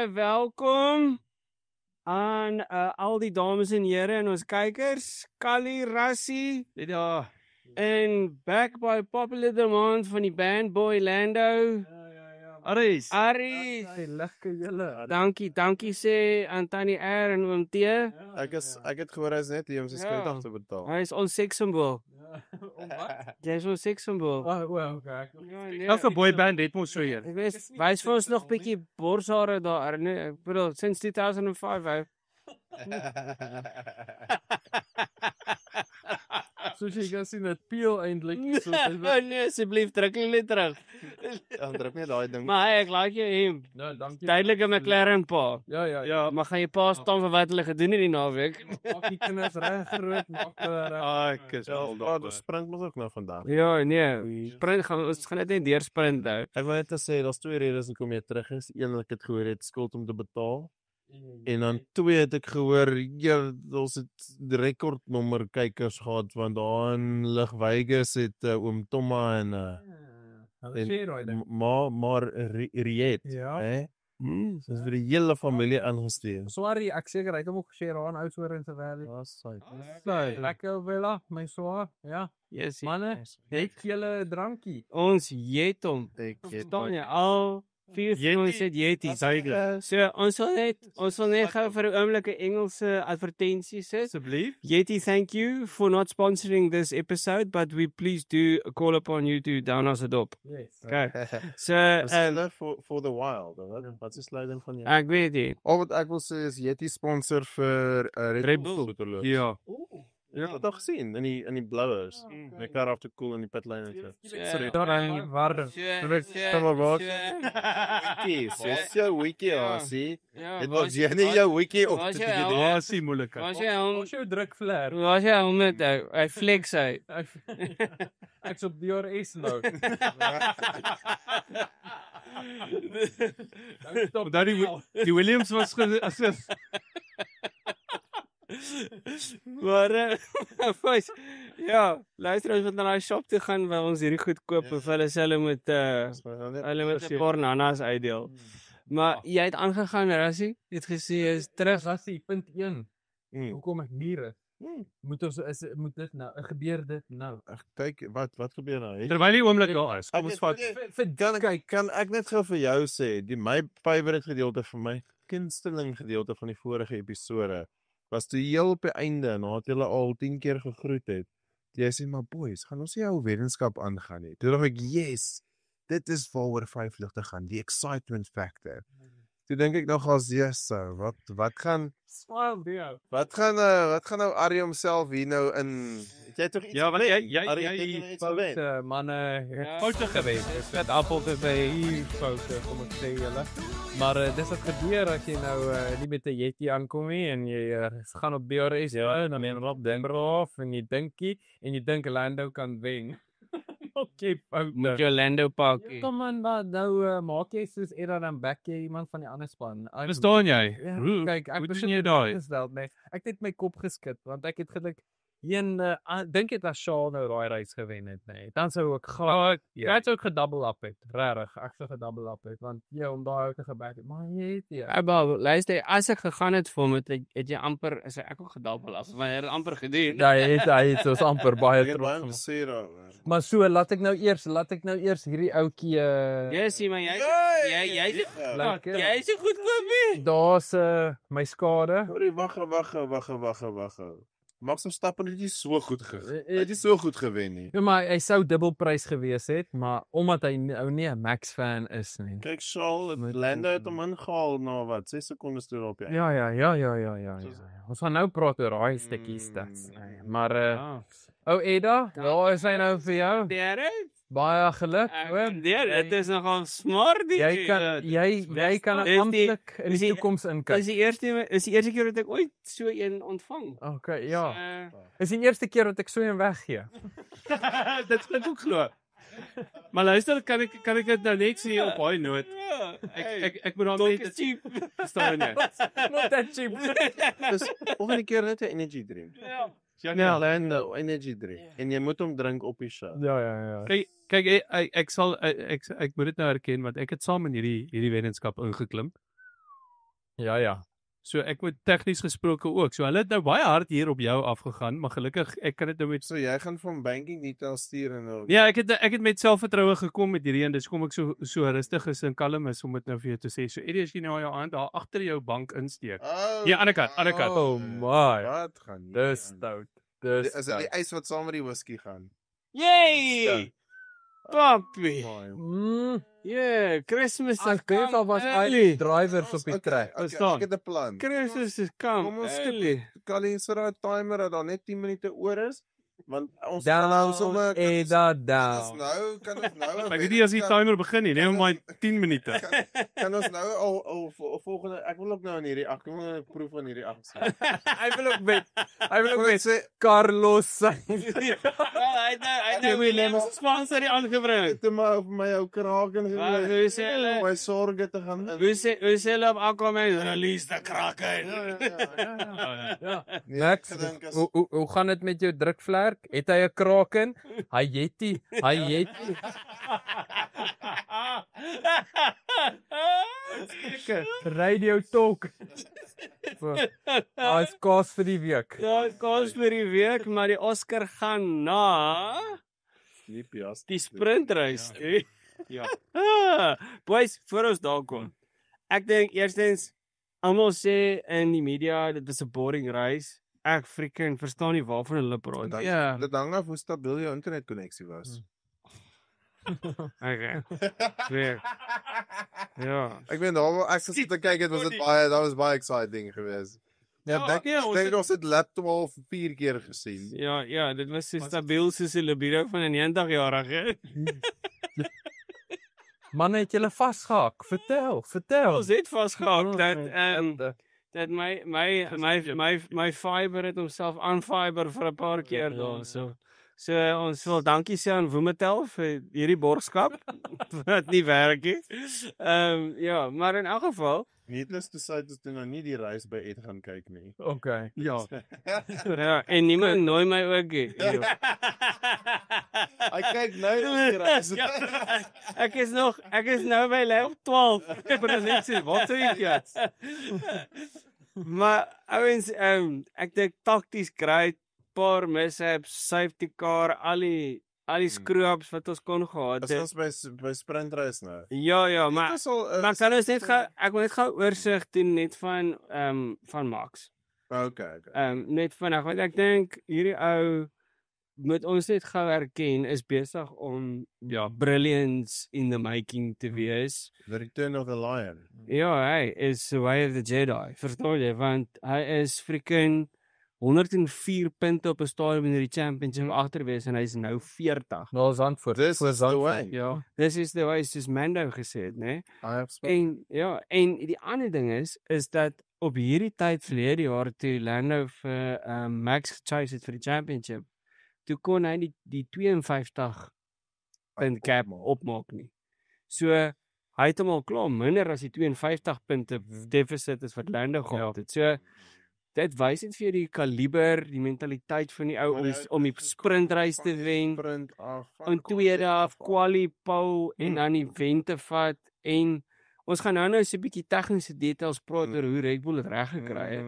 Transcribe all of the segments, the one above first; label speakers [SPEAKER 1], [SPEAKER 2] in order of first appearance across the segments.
[SPEAKER 1] Baie welkom aan al die dames en here en ons kykers. Kali, Rassie,
[SPEAKER 2] Ja.
[SPEAKER 1] en back by popular demand van die band Boy Lando.
[SPEAKER 2] Aries.
[SPEAKER 1] Aries.
[SPEAKER 2] Lekker julle.
[SPEAKER 1] Dankie sê aan Tannie R en oom T.
[SPEAKER 3] Ek het gehoor hy is net hier om sy skuld af te betaal.
[SPEAKER 1] Hy is ons sekssymbool. Jy is ons sekssymbool.
[SPEAKER 2] Okay.
[SPEAKER 1] Ja,
[SPEAKER 2] Elke boyband het mos so een.
[SPEAKER 1] Ek weet, wys vir ons nog 'n bietjie borshare daar, nee, ek bedoel since 2005 hou.
[SPEAKER 2] Soos jy kan sien, dit peel eintlik.
[SPEAKER 1] Nee, asseblief druk hulle net terug.
[SPEAKER 3] Dan druk net daai ding.
[SPEAKER 1] Maar hey, ek like jou hemp.
[SPEAKER 2] Nou, dankie.
[SPEAKER 1] Duidelike McLaren pa.
[SPEAKER 2] Ja.
[SPEAKER 1] Maar gaan jy pa staan vir wat hulle gedoen het die naweek?
[SPEAKER 2] Maak die kinders reg groot, maak hulle reg.
[SPEAKER 3] Ek is al sprint mos ook nou vandag.
[SPEAKER 1] Ja, nee. Sprint ons gaan net deur sprint hou.
[SPEAKER 3] Ek wil net sê daar's twee redes hoekom jy terug is. Een, ek het gehoor jy het skuld om te betaal. En dan twee het ek gehoor ons het rekordnommer kykers gehad want daar in Lig Vegas het oom Tomma en maar Riet,
[SPEAKER 2] Ja.
[SPEAKER 3] hè? Dis vir die hele familie aangestuur.
[SPEAKER 2] Sorry, ek seker hy het hom ook geshare aan Oudtshoorn in se wêreld. Lekker Villa, my swaar. Ja.
[SPEAKER 1] Yes.
[SPEAKER 2] Manne, het julle drankie?
[SPEAKER 1] Ons het hom. Verstaan jy al 4 ons het Yeti. So ons wil net gou vir 'n oomblik 'n Engelse advertensie sit.
[SPEAKER 2] Asseblief.
[SPEAKER 1] Yeti, thank you for not sponsoring this episode, but we please do call upon you to down us a dop.
[SPEAKER 2] Yes.
[SPEAKER 1] Okay. So
[SPEAKER 3] for the wild. Wat is slogan van jou?
[SPEAKER 1] ek weet nie.
[SPEAKER 3] Al wat ek wil sê is Yeti sponsor vir Red Bull.
[SPEAKER 1] Ja.
[SPEAKER 3] Jy het dit gesien in die blowers. Die car after cool in die pit lane en so.
[SPEAKER 2] Sorry, daar aan waarde.
[SPEAKER 3] Wiki, soos jou wiki, sien.
[SPEAKER 1] Ja.
[SPEAKER 3] Dit was jy nie jou wiki op te doen.
[SPEAKER 2] Ja, sien moeilik.
[SPEAKER 1] Was jy hom?
[SPEAKER 2] Ons jou druk flair.
[SPEAKER 1] Was jy hom met hy flex hy.
[SPEAKER 2] Ek's op die is nou. Stop. Die Williams was
[SPEAKER 1] Maar ja, luister ons moet na daai shop toe gaan waar ons hierdie goed koop of hulle sê hulle moet 'n paar nanas uitdeel. Maar jy het aangegaan, Rassie. Jy het gesê jy is terug.
[SPEAKER 2] Rassie, punt 1. Hoekom ek hier is? Moet dit nou gebeur dit nou?
[SPEAKER 3] Kyk, wat gebeur nou?
[SPEAKER 2] Terwyl die oomblik daar is.
[SPEAKER 3] Kom ons vat. Kan ek net gou vir jou sê, my favorite gedeelte van my gunsteling gedeelte van die vorige episode was toe heel op die einde, nadat julle al 10 keer gegroet het. Jy sê maar boys, gaan ons nie ou wetenskap aangaan nie. Toe dink ek, yes, dit is waaroor 5 ligte gaan, die excitement factor. Toe dink ek nog as wat gaan
[SPEAKER 2] Smile deal.
[SPEAKER 3] Wat gaan nou Arrie homself hier nou in? Het jy tog iets?
[SPEAKER 2] Ja, want
[SPEAKER 3] jy
[SPEAKER 2] foute manne, foute gewees. Dis net appels by hier foute, kom ek sê julle. Maar dis wat gebeur as jy nou nie met 'n Yeti aankom nie en jy gaan op BRS en dan Rob Denberhof en jy dink Lando kan wen. Okay,
[SPEAKER 1] Moet jy Lando pakkie.
[SPEAKER 2] Kom man, maar nou maak jy soos eerder dan back jy iemand van die ander span.
[SPEAKER 4] Verstaan jy?
[SPEAKER 2] Ja, kyk, ek
[SPEAKER 4] doen jy daai?
[SPEAKER 2] Nee, ek het my kop geskit want ek het gedink dink dit as Shaw nou daai race gewen het, nee. Dan sou ek graag ek sou gedouble up het. Regtig, ek sou gedouble up het want om daai ou te geback het. Maar jy het
[SPEAKER 1] Maar luister, as ek gegaan het vir hom het jy amper as ek ook gedabbel af, maar hy het amper gedoen.
[SPEAKER 2] Ja, hy het ons amper baie
[SPEAKER 3] Ek
[SPEAKER 2] trots.
[SPEAKER 3] gesê daaroor.
[SPEAKER 2] Maar so laat ek nou eers hierdie ouetjie
[SPEAKER 1] Ja, sien maar jy
[SPEAKER 2] lekker.
[SPEAKER 1] jy is so goedkoop.
[SPEAKER 2] Daar's my skade.
[SPEAKER 3] Sorry, wag. Max Verstappen het nie so goed gewen. Hy het nie so goed gewen nie.
[SPEAKER 2] Ja, maar hy sou dubbelprys gewees het, maar omdat hy ou nie 'n Max fan is nie.
[SPEAKER 3] Kyk, Charles, Lando het hom ingehaal na wat? 6 sekondes toe op jy.
[SPEAKER 2] Ja. Ons gaan nou praat oor daai stukkie stats. Nee, maar ou Edda, waar is hy nou vir jou?
[SPEAKER 1] Derde?
[SPEAKER 2] Baie geluk, hoor.
[SPEAKER 1] Dit is nogal smart die.
[SPEAKER 2] Jy kan amptelik in die toekoms inkyk.
[SPEAKER 1] Is die eerste keer dat ek ooit so een ontvang.
[SPEAKER 2] Okay, ja. Is die eerste keer dat ek so een weggee.
[SPEAKER 4] Dit klink ook glo. Maar luister, kan ek dit nou net sê op daai noot. Ek moet dan net
[SPEAKER 1] cheap.
[SPEAKER 4] Verstaan jy?
[SPEAKER 2] Not that cheap.
[SPEAKER 3] Dis volgende keer net 'n energy drink. Ja, Lando, energy drink. En jy moet hom drink op die show.
[SPEAKER 2] Ja.
[SPEAKER 4] Kyk, ek moet dit nou erken want ek het saam in hierdie wetenskap ingeklim.
[SPEAKER 2] Ja.
[SPEAKER 4] So ek moet tegnies gesproke ook. So hulle het nou baie hard hier op jou afgegaan, maar gelukkig ek kan dit nou met
[SPEAKER 3] So jy gaan van banking details stuur en nou.
[SPEAKER 4] Ja, ek het met selfvertroue gekom met hierdie en dis kom ek so rustig is en kalm is om dit nou vir jou te sê. So Eddie, as jy nou jou hand daar agter jou bank insteek.
[SPEAKER 3] Oh,
[SPEAKER 4] Ja, ander kant.
[SPEAKER 2] Oh my.
[SPEAKER 3] Wat gaan nie?
[SPEAKER 2] Dis stout. Dis
[SPEAKER 3] Is dit die ys wat saam met die whisky gaan?
[SPEAKER 1] Yay! Papi.
[SPEAKER 2] Yeah,
[SPEAKER 1] Christmas is
[SPEAKER 2] Ek weet al was
[SPEAKER 1] early.
[SPEAKER 2] drivers op die trek.
[SPEAKER 3] Ek het 'n plan.
[SPEAKER 1] Christmas is come
[SPEAKER 3] Kom ons
[SPEAKER 1] early.
[SPEAKER 3] Kan jy so 'n timer dat daar net 10 minute oor is? Want ons
[SPEAKER 2] Down,
[SPEAKER 3] sommer
[SPEAKER 2] en dat
[SPEAKER 3] kan ons
[SPEAKER 2] down.
[SPEAKER 3] nou kan ons nou
[SPEAKER 4] Ek weet nie as die timer begin nie, neem maar 10 minute.
[SPEAKER 3] kan ons nou al volgende ek wil ook nou in hierdie ek wil 'n proef van hierdie aksie.
[SPEAKER 2] Hy wil ook met Carlos sy.
[SPEAKER 1] Hy het sponsor die aangebring.
[SPEAKER 3] Dit maar op my ou kraak en
[SPEAKER 1] Hoe sê hulle?
[SPEAKER 3] my sorge te gaan.
[SPEAKER 1] Hoe sê hulle op Aquaman? Release the Kraken.
[SPEAKER 2] Max, hoe gaan dit met jou drukvlerk? Het hy 'n kraken? Hy het nie. Radio talk. Hy's kos vir die week.
[SPEAKER 1] Ja, kos vir die week, maar die Oscar gaan na
[SPEAKER 3] Nie pias.
[SPEAKER 1] die sprintreis.
[SPEAKER 4] Ja.
[SPEAKER 1] Boys, voor ons daar kom. Ek dink eerstens almal sê in die media dit is 'n boring reis. Ek freaking verstaan nie waarvan hulle praat.
[SPEAKER 2] Ja.
[SPEAKER 3] Dit hang af hoe stabiel jou internetkonneksie was.
[SPEAKER 1] Okay. Weer. Ja.
[SPEAKER 3] Ek weet daar ek sit te kyk het was dit baie exciting geweest. Ja, ek dink ons het laptop al 4 keer gesien.
[SPEAKER 1] Ja, dit was so stabiel soos 'n libido van 'n 90-jarige.
[SPEAKER 2] Man, het julle vasgehak? Vertel.
[SPEAKER 1] Ons het vasgehak dat my fiber het homself aanfiber vir 'n paar keer daar so. So ons wil dankie sê aan Wometel vir hierdie borgskap wat nie werk nie. Ja, maar in elk geval,
[SPEAKER 3] Needless to say dis nou nie die reis by Ed gaan kyk nie.
[SPEAKER 2] Okay.
[SPEAKER 4] Ja.
[SPEAKER 1] ja, en niemand nooi my ook nie.
[SPEAKER 3] Hy kyk nou die reis.
[SPEAKER 1] Ek is nou by level 12.
[SPEAKER 4] Ek wil net sê, wat sê jy?
[SPEAKER 1] Maar ouens, ek dink takties great, paar mishaps, safety car, al die screw-ups wat ons kon gehad
[SPEAKER 3] Is
[SPEAKER 1] het.
[SPEAKER 3] ons by sprintreis nou?
[SPEAKER 1] Ja, maar maar kan ons net ek wil net gou oorsig doen net van Max.
[SPEAKER 3] Okay.
[SPEAKER 1] Net vinnig want ek dink hierdie ou moet ons net gou erken is besig om brilliance in the making te wees.
[SPEAKER 3] The Return of the Lion.
[SPEAKER 1] Ja, hy is the way of the Jedi. Verstaan jy? Want hy is freaking 104 punte op 'n stadium in die championship agter wees en hy's nou 40.
[SPEAKER 2] Nou is antwoord.
[SPEAKER 3] This is the way.
[SPEAKER 1] Ja, this is the way soos Mando gesê het, né? En die ander ding is dat op hierdie tyd verlede jaar toe Lando vir Max gechase het vir die championship, toe kon hy die 52 punt cap opmaak nie. So hy het hom al klaar minder as die 52 punte deficit is wat Lando gehad het. So dit wys net vir die kaliber, die mentaliteit van die ou om die sprintreis te wen. In tweede half quali pole en dan die wen te vat en ons gaan nou so 'n bietjie tegniese details praat oor hoe Red Bull dit reg gekry het.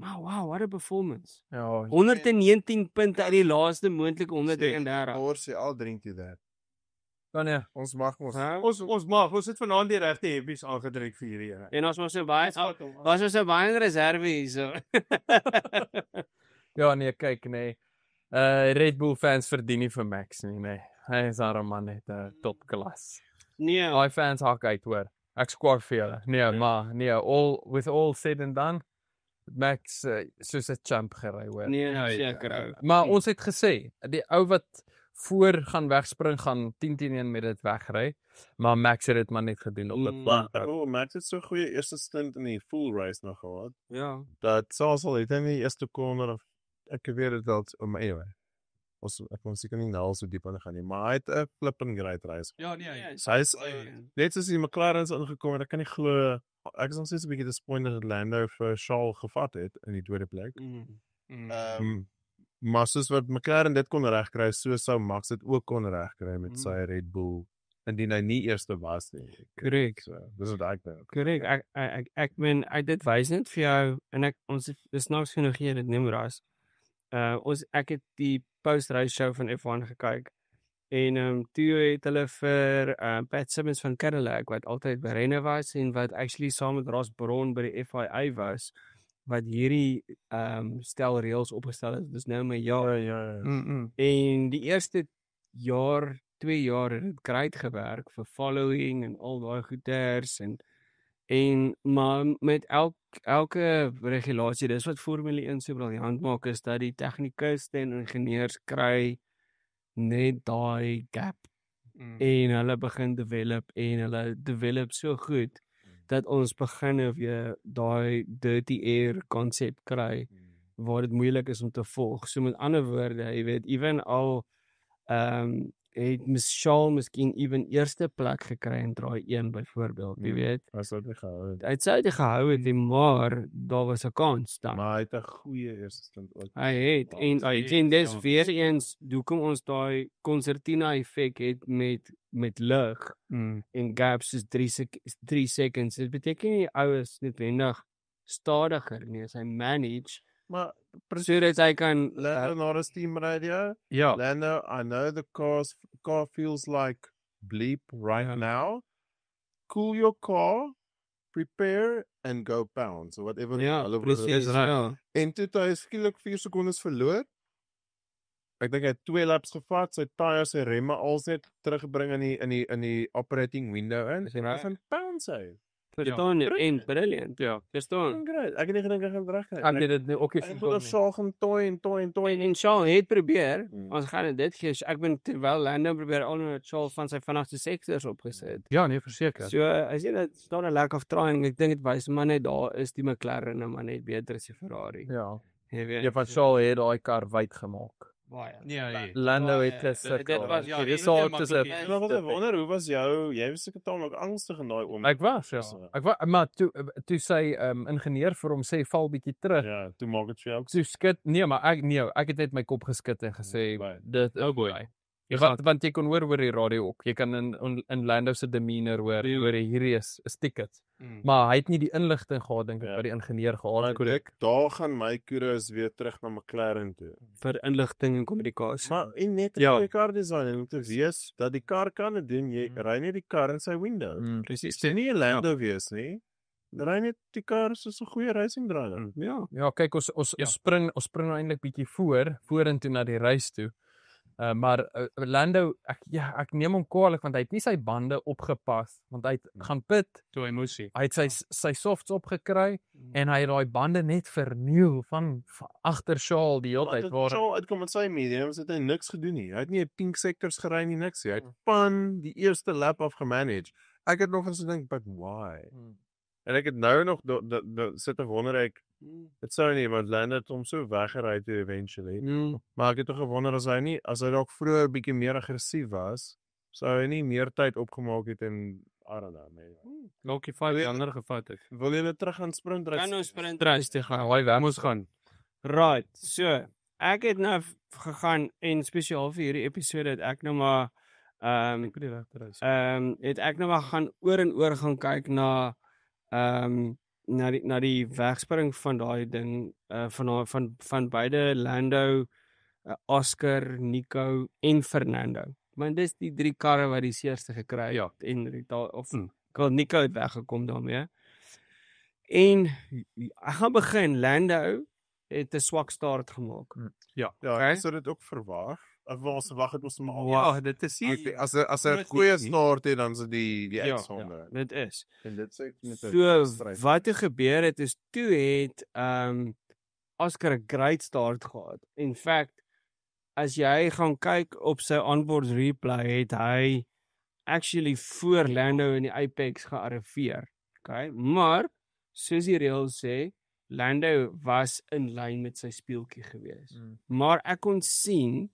[SPEAKER 1] Maar wow, what a performance.
[SPEAKER 2] Ja,
[SPEAKER 1] 119 punte uit die laaste moontlike 133.
[SPEAKER 3] Ons sê al drink jy dat.
[SPEAKER 2] kan ja.
[SPEAKER 3] Ons mag
[SPEAKER 4] Ons het vanaand die regte heppies aangedruk vir hierdie ene.
[SPEAKER 1] En ons was so baie in reserve hierso.
[SPEAKER 2] Ja, nee, kyk nee. Red Bull fans verdien nie vir Max nie, nee. Hy is daar man net topklas.
[SPEAKER 1] Nee,
[SPEAKER 2] Daai fans hak uit hoor. Ek squad vir julle. Nee, maar nee, all said and done. Max soos 'n champ gery hoor.
[SPEAKER 1] nee, seker ou.
[SPEAKER 2] Maar ons het gesê, die ou wat voor gaan wegspring gaan 10-1 met dit wegry, maar Max het dit maar net gedoen op 'n pad.
[SPEAKER 3] Max het so 'n goeie eerste stint in die full race nog gehad.
[SPEAKER 1] Ja.
[SPEAKER 3] Dat selfs al het hy nie eerste corner of ek weet dit dalk anyway. Ek kon seker nie nou so diep in gaan nie, maar hy het 'n flipping great race.
[SPEAKER 4] Ja, nee.
[SPEAKER 3] Hy's net soos die McLaren's ingekom en ek kan nie glo ek is nog steeds 'n bietjie disappointed dat Lando vir Charles gevat het in die tweede plek. Maar soos wat McLaren dit kon regkry, so sou Max dit ook kon regkry met sy Red Bull indien hy nie eerste was nie.
[SPEAKER 1] Korrek.
[SPEAKER 3] So, dis wat ek dink.
[SPEAKER 1] Korrek. Ek meen dit wys net vir jou en ons dis snaaks genoeg hier dit neem ras. Ek het die post-race show van F1 gekyk en toe het hulle vir Pat Simmons van Cadillac wat altyd by renne was en wat actually saam met Ross Brawn by die FIA was wat hierdie stel reëls opgestel het. Dis nou my jaar.
[SPEAKER 3] Ja.
[SPEAKER 1] En die eerste jaar, 2 jaar het dit great gewerk vir following en al daai goeders en maar met elke regulasie, dis wat Formule 1 so briljant maak is dat die tegnikuste en ingenieurs kry net daai gap en hulle begin develop so goed dat ons begin weer daai dirty air konsep kry waar dit moeilik is om te volg. So met ander woorde, jy weet, ewen al het Charles miskien ewen eerste plek gekry in draai 1 byvoorbeeld, jy weet.
[SPEAKER 3] Hy sou dit gehou het.
[SPEAKER 1] Hy sou dit gehou het, maar daar was 'n kans dan.
[SPEAKER 3] Maar hy het 'n goeie eerste stint ook.
[SPEAKER 1] Hy het en dis weer eens hoekom ons daai concertina effek het met lig en gaps is 3 seconds. Dit beteken nie oues noodwendig stadiger nie, as hy manage
[SPEAKER 3] Maar
[SPEAKER 1] sodat hy kan
[SPEAKER 3] Lando na die steam radio.
[SPEAKER 2] Ja.
[SPEAKER 3] Lando, I know the car feels like bleep right now. Cool your car, prepare and go pound. So whatever.
[SPEAKER 1] ja, presies. Ja.
[SPEAKER 3] En toe het hy skielik 4 sekondes verloor. Ek dink hy het 2 laps gevat, sy tyres, sy remme als net teruggebring in die operating window in.
[SPEAKER 1] Is hy
[SPEAKER 3] Hy
[SPEAKER 1] reg?
[SPEAKER 3] van pound sy.
[SPEAKER 1] Verstaan en brilliant. Ja, verstaan.
[SPEAKER 3] Great. Ek het nie gedink hy gaan reg kry.
[SPEAKER 2] Ek het dit nou ook nie
[SPEAKER 3] Hy
[SPEAKER 2] verstaan
[SPEAKER 3] het
[SPEAKER 2] nie.
[SPEAKER 3] saag en toy.
[SPEAKER 1] En Charles het probeer, ons gaan dit gee. Ek ben terwyl Lando probeer al net Charles van sy vinnigste sektors opgesit.
[SPEAKER 2] Ja, nee, verseker.
[SPEAKER 1] So as jy dit staan 'n lack of trying, ek dink dit wys maar net daar is die McLaren maar net beter as die Ferrari.
[SPEAKER 2] Ja.
[SPEAKER 1] Jy weet.
[SPEAKER 2] Ja, van Charles het daai kar wyd gemaak.
[SPEAKER 1] Baie.
[SPEAKER 4] Ja.
[SPEAKER 2] Lando
[SPEAKER 1] Baie.
[SPEAKER 2] het gesukkel.
[SPEAKER 1] Dit was ja,
[SPEAKER 2] Dis al tussen.
[SPEAKER 3] Ek wonder hoe was jy was seker taamlik angstig in daai oomblik.
[SPEAKER 2] Ek was ja. Ek was maar toe sy ingenieur vir hom sê val bietjie terug.
[SPEAKER 3] Ja, toe maak dit vir jou.
[SPEAKER 2] Toe skud ek het net my kop geskit en gesê dit
[SPEAKER 4] Oh boy.
[SPEAKER 2] want jy kon hoor oor die radio ook. Jy kan in Lando se demeanor hoor hierdie is 'n ticket. Maar hy het nie die inligting gehad dink ek by die ingenieur gehad het.
[SPEAKER 3] Daar gaan my kudos weer terug na McLaren toe.
[SPEAKER 1] Vir inligting en kommunikasie.
[SPEAKER 3] Maar en net 'n goeie kar design en om te weet dat die kar kan dit doen, jy ry net die kar in sy window.
[SPEAKER 1] Presies.
[SPEAKER 3] Dis nie 'n Lando wees nie. Ry net die kar soos 'n goeie racing driver.
[SPEAKER 1] Ja.
[SPEAKER 2] Ja, kyk ons spring nou eintlik bietjie vorentoe na die race toe. Maar Lando, ek neem hom kwaadlik want hy het nie sy bande opgepas want hy het gaan pit.
[SPEAKER 4] Toe hy moes sê.
[SPEAKER 2] Hy het sy softs opgekry en hy het daai bande net verniel van agter Charles die hele tyd
[SPEAKER 3] waar Charles uitkom met sy mediums het hy niks gedoen nie. Hy het nie 'n pink sectors gery nie, niks nie. Hy het van die eerste lap af gemanage. Ek het nog eens gedink, but why? En ek het nou nog sit te wonder dit sou nie want Lando het hom so weggery toe eventually. Maar ek het tog gewonder as hy dalk vroeër bietjie meer aggressief was, sou hy nie meer tyd opgemaak het en I don't know man.
[SPEAKER 4] Lokkie 5 ander gevat het.
[SPEAKER 3] Wil jy net terug gaan sprint race?
[SPEAKER 1] Kan ons sprint race toe gaan.
[SPEAKER 4] Hy weg moes gaan.
[SPEAKER 1] Right. So, ek het nou gegaan en spesiaal vir hierdie episode het ek nou maar het ek nou maar gaan oor en oor gaan kyk na na die wegspring van daai ding van beide Lando, Oscar, Nico en Fernando. Want dis die 3 karre wat die seerste gekry het en Nico het weggekom daarmee. En ek gaan begin. Lando het 'n swak start gemaak.
[SPEAKER 3] Ja,
[SPEAKER 1] Okay.
[SPEAKER 3] ek sou dit ook verwag. Ek wou verwag het ons maar
[SPEAKER 4] Ja, dit is
[SPEAKER 3] as 'n goeie start het dan se die uitsonder.
[SPEAKER 1] Dit is.
[SPEAKER 3] En dit sê net
[SPEAKER 1] So wat het gebeur het is toe het Oscar 'n great start gehad. In fact, as jy gaan kyk op sy onboard replay het hy actually voor Lando in die apex gearriveer. Okay, maar soos die reëls sê, Lando was in lyn met sy speeltjie gewees. Maar ek kon sien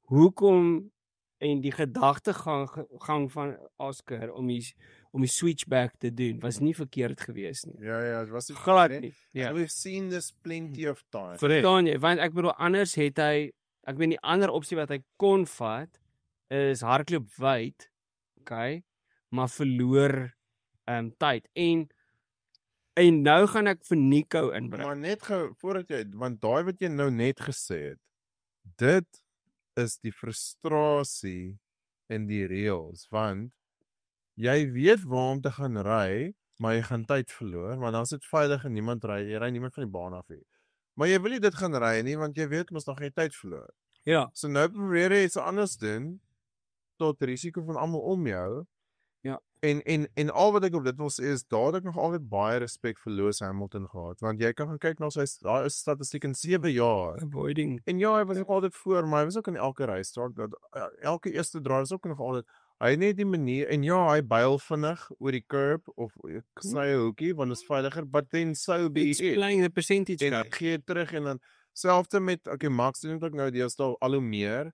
[SPEAKER 1] hoekom en die gedagtegang van Oscar om die switchback te doen was nie verkeerd geweest nie.
[SPEAKER 3] Ja, dit was
[SPEAKER 1] glad nie.
[SPEAKER 3] Ja. We've seen this plenty of times.
[SPEAKER 1] Verstaan jy? Want ek bedoel anders het hy, ek weet die ander opsie wat hy kon vat is hardloop wyd okay, maar verloor tyd. En nou gaan ek vir Nico inbring.
[SPEAKER 3] Maar net gou voordat jy, want daai wat jy nou net gesê het, dit is die frustrasie in die reëls, want jy weet waar om te gaan ry, maar jy gaan tyd verloor, want dan is dit veilig en niemand ry, jy ry niemand van die baan af hier. Maar jy wil nie dit gaan ry nie, want jy weet mos dan gaan jy tyd verloor.
[SPEAKER 1] Ja.
[SPEAKER 3] So nou probeer jy iets anders doen, tot risiko van almal om jou.
[SPEAKER 1] Ja.
[SPEAKER 3] En al wat ek op dit wil sê is, daar het ek nog altyd baie respek vir Lewis Hamilton gehad, want jy kan gaan kyk na sy statistiek in 7 jaar.
[SPEAKER 1] Avoiding.
[SPEAKER 3] En ja, hy was ook altyd voor, maar hy was ook in elke racetrack, dat elke eerste draai is ook nog altyd, hy het net die manier, en ja, hy byl vinnig oor die curb, of sny 'n hoekie, want dit is veiliger, but then so be
[SPEAKER 1] It's playing the percentage
[SPEAKER 3] en
[SPEAKER 1] game.
[SPEAKER 3] gee terug, en dan, selfde met, okay, Max doen het ook nou, deesdae al hoe meer,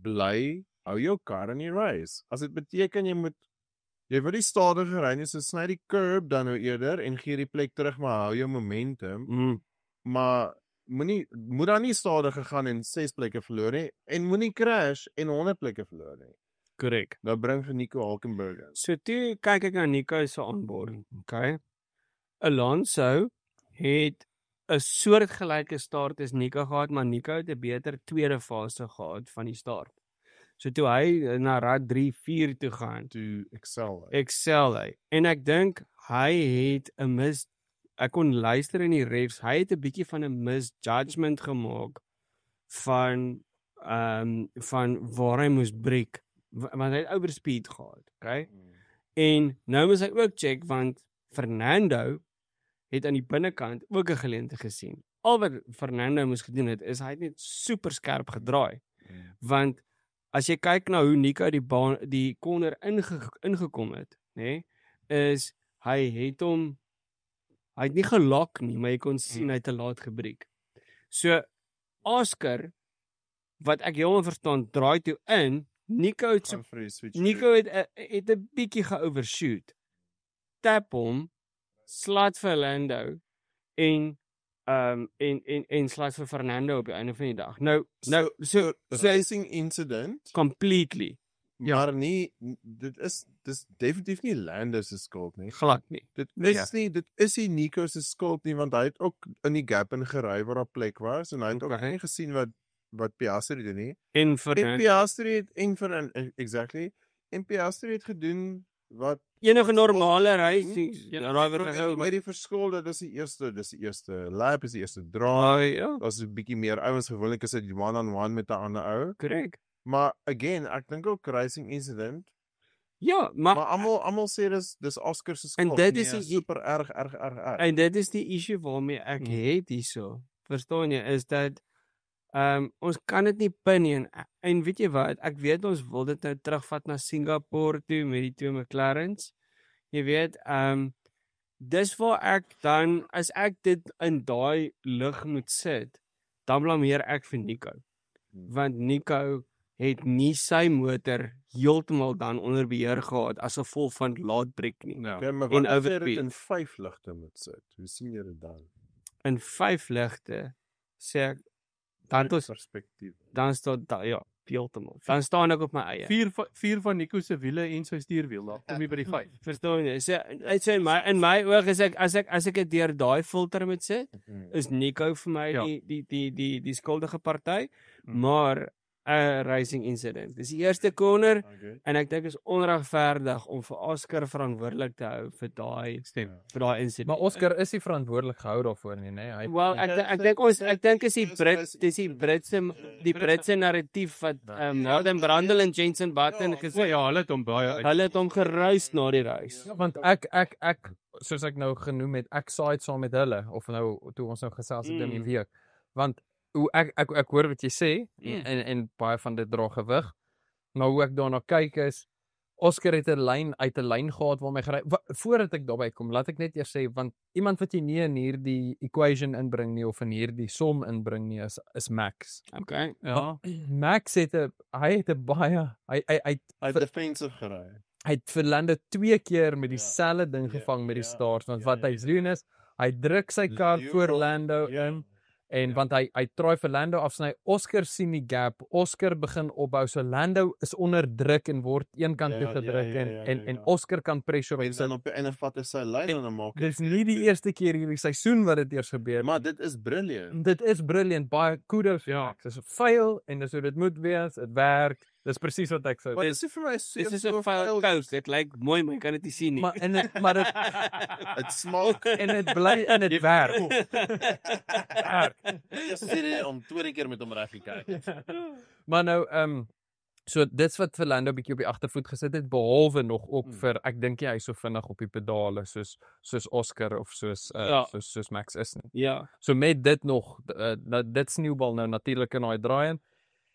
[SPEAKER 3] bly, hou jou kar in die race, as dit beteken jy wil die stadiger ry nie, so sny die curb dan nou eerder, en gee die plek terug, maar hou jou momentum, maar moet dan nie stadiger gaan en 6 plekke verloor nie, en moenie crash en 100 plekke verloor nie.
[SPEAKER 1] Correct.
[SPEAKER 3] Nou bring vir Nico Hulkenberg.
[SPEAKER 1] So toe kyk ek na Nico se onboarding, okay? Alonso het 'n soortgelyke start as Nico gehad, maar Nico het 'n beter tweede fase gehad van die start. So toe hy na rad 3-4 toe gaan,
[SPEAKER 3] To
[SPEAKER 1] excel hy. En ek dink hy het 'n ek kon luister in die refs, hy het 'n bietjie van 'n misjudgment gemaak van waar hy moes breek, want hy het overspeed gehad, okay? En nou moet ek ook check, want Fernando het aan die binnekant ook 'n geleentheid gesien. Al wat Fernando moes gedoen het, is hy het net super skerp gedraai. Want as jy kyk na hoe Nico die corner ingekom het, nê, is hy het nie gelok nie, maar jy kon sien hy het te laat gebreek. So Oscar, wat ek heeltemal verstaan, draai toe in, Nico het 'n bietjie ge-overshoot. Tap hom, slat vir Lando en slat vir Fernando op die einde van die dag. So
[SPEAKER 3] racing incident
[SPEAKER 1] completely.
[SPEAKER 3] Ja, maar nie dis definitief nie Lando se skuld nie.
[SPEAKER 1] Glad nie.
[SPEAKER 3] Dit is nie Nico se skuld nie, want hy het ook in die gap ingery waar daar plek was en hy het ook nie gesien wat Piastri doen nie. En Piastri het en Piastri het gedoen wat
[SPEAKER 1] enige normale driver
[SPEAKER 3] met die verskil dat dis die eerste lap, is die eerste draai. Daar's 'n bietjie meer ouens, gewoonlik is dit one-on-one met 'n ander ou.
[SPEAKER 1] Correct.
[SPEAKER 3] Maar again, ek dink ook racing incident.
[SPEAKER 1] Ja, maar
[SPEAKER 3] almal sê dis Oscar se skuld.
[SPEAKER 1] En dit is
[SPEAKER 3] super erg.
[SPEAKER 1] En dit is die issue waarmee ek het hierso. Verstaan jy, is dat ons kan dit nie pin nie, en weet jy wat, ek weet ons wil dit nou terugvat na Singapore toe met die 2 McLarens. Jy weet, dis waar ek dan, as ek dit in daai lig moet sit, dan blameer ek vir Nico. Want Nico het nie sy motor heeltemal dan onder beheer gehad as gevolg van laat breek nie.
[SPEAKER 3] Ja, maar en overspeed in 5 ligte moet sit. Hoe sien jy dit dan?
[SPEAKER 1] In 5 ligte sê ek dan
[SPEAKER 3] perspektief.
[SPEAKER 1] Dan staan heeltemal. Dan staan ek op my eie.
[SPEAKER 4] 4 van Nico se wiele en sy stuurwiel, daar kom jy by die 5.
[SPEAKER 1] Verstaan jy? Sê in my oog is as ek dit deur daai filter moet sit, is Nico vir my die skuldige party, maar 'n racing incident. Dis die eerste corner en ek dink is onregverdig om vir Oscar verantwoordelik te hou vir daai incident.
[SPEAKER 2] Maar Oscar is nie verantwoordelik gehou daarvoor nie, né?
[SPEAKER 1] Wel, ek dink is die Britse narratief wat Northern Brandel en Jenson Button gesê, hulle het hom geruis na die race.
[SPEAKER 2] Ja, want ek soos ek nou genoem het, ek side saam met hulle, of nou toe ons nou gesels het in die week, want hoe ek hoor wat jy sê, en baie van dit dra gewig, maar hoe ek daarna kyk is, Oscar het 'n lyn gehad waar my gery, voordat ek daarby kom, laat ek net eers sê, want iemand wat jy nie in hierdie equation inbring nie, of in hierdie som inbring nie, is Max.
[SPEAKER 1] Okay,
[SPEAKER 2] ja. Max het 'n baie, hy
[SPEAKER 3] defensive gery.
[SPEAKER 2] Hy het vir Lando 2 keer met dieselfde ding gevang met die start, want wat hy doen is, hy druk sy kar voor Lando in, En want hy try vir Lando afsny, Oscar sien die gap, Oscar begin opbou, so Lando is onder druk en word een kant toe gedruk en Oscar kan pressure
[SPEAKER 3] En dan op die einde vat hy sy lyn en dan maak
[SPEAKER 2] Dis nie die eerste keer hierdie seisoen wat dit eers gebeur.
[SPEAKER 3] Maar dit is brilliant.
[SPEAKER 2] Dit is brilliant, baie kudos. Ja, dis 'n fail en dis hoe dit moet wees, dit werk. Dis presies wat ek sou.
[SPEAKER 3] Maar dis vir my
[SPEAKER 1] Dit is 'n fail coast. Dit lyk mooi, maar jy kan dit nie sien nie.
[SPEAKER 2] Maar
[SPEAKER 3] dit smaak
[SPEAKER 2] en dit bly en dit werk.
[SPEAKER 3] Jy sien dit om tweede keer met hom reg gekyk.
[SPEAKER 2] Maar nou so dit's wat vir Lando bietjie op die agtervoet gesit het, behalwe nog ook vir ek dink hy is so vinnig op die pedale soos Oscar of soos Max is nie.
[SPEAKER 1] Ja.
[SPEAKER 2] So met dit nog dit sneeubal nou natuurlik in daai draai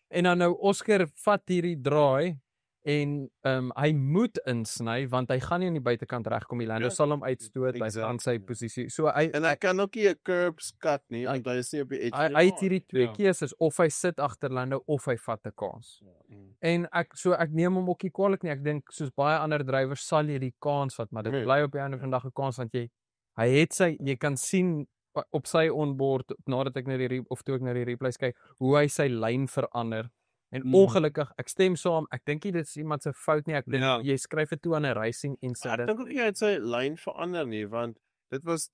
[SPEAKER 2] en dan nou Oscar vat hierdie draai en hy moet insny want hy gaan nie aan die buitekant regkom nie. Lando sal hom uitstoot, hy gaan sy posisie. So hy
[SPEAKER 3] kan ook nie 'n curbs cut nie, want hy is nie op die edge.
[SPEAKER 2] Hy het hierdie twee keuses of hy sit agter Lando of hy vat 'n kans. En ek neem hom ook nie kwaadlik nie. Ek dink soos baie ander drywers sal jy die kans vat, maar dit bly op die einde van die dag 'n kans want jy kan sien op sy onboard nadat ek na toe ek na die replays kyk, hoe hy sy lyn verander. En ongelukkig, ek stem saam, ek dink nie dit is iemand se fout nie, ek dink jy skryf dit toe aan 'n racing incident.
[SPEAKER 3] Ek dink ook nie hy het sy lyn verander nie, want dit was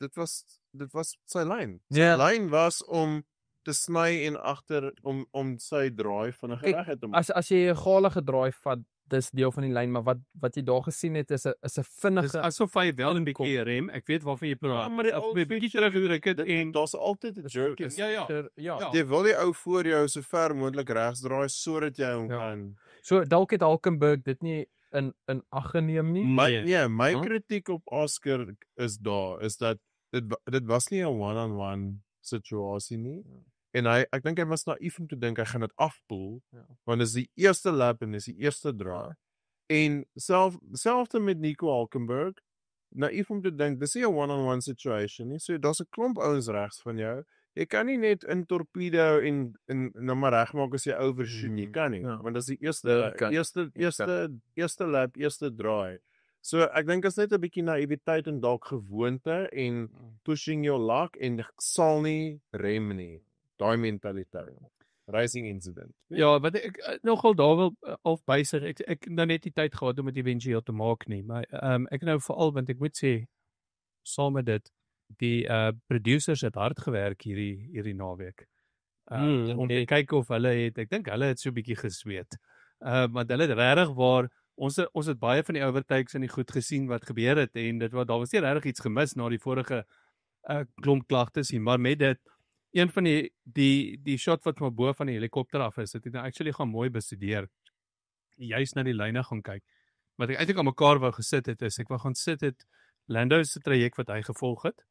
[SPEAKER 3] sy lyn.
[SPEAKER 2] Sy
[SPEAKER 3] lyn was om te sny en agter om sy draai van 'n regheid te maak.
[SPEAKER 2] As jy 'n galige draai vat, dis deel van die lyn, maar wat jy daar gesien het is 'n vinnige.
[SPEAKER 4] Dis asof hy wel 'n bietjie rem. Ek weet waarvan jy praat.
[SPEAKER 3] Maar die
[SPEAKER 4] bietjie terug gedruk het en
[SPEAKER 3] daar's altyd 'n jerk.
[SPEAKER 4] Ja.
[SPEAKER 3] Jy wil die ou voor jou so ver moontlik regs draai sodat jy hom kan.
[SPEAKER 2] So dalk het Hulkenberg dit nie in ag geneem nie.
[SPEAKER 3] My kritiek op Oscar is dat dit was nie 'n one-on-one situasie nie. En ek dink hy was naïef om te dink hy gaan dit afpoel, want dis die eerste lap en dis die eerste draai. En selfs met Nico Hulkenberg, naïef om te dink dis nie 'n one-on-one situation nie. So daar's 'n klomp ouens regs van jou. Jy kan nie net in torpedo en nou maar regmaak as jy overshoot nie, kan nie, want dis die eerste lap, eerste draai. So ek dink is net 'n bietjie naïwiteit en dalk gewoonte en pushing your luck en sal nie rem nie. Daai mentaliteit. Racing incident.
[SPEAKER 4] Ja, wat ek nogal daar wil afbysig. Ek nou net die tyd gehad om dit eventueel te maak nie, maar ek nou veral want ek moet sê saam met dit die producers het hard gewerk hierdie naweek. Om te kyk of ek dink hulle het so 'n bietjie gesweet. Want hulle het regtig waar ons het baie van die overtakes en die goed gesien wat gebeur het en daar was nie regtig iets gemis na die vorige klomp klagtes nie, maar met dit een van die shot wat van bo van die helikopter af is, het ek nou actually gaan mooi bestudeer. Juist na die lyne gaan kyk. Wat ek eintlik aan mekaar wou gesit het is ek wou gaan sit het Lando se traject wat hy gevolg het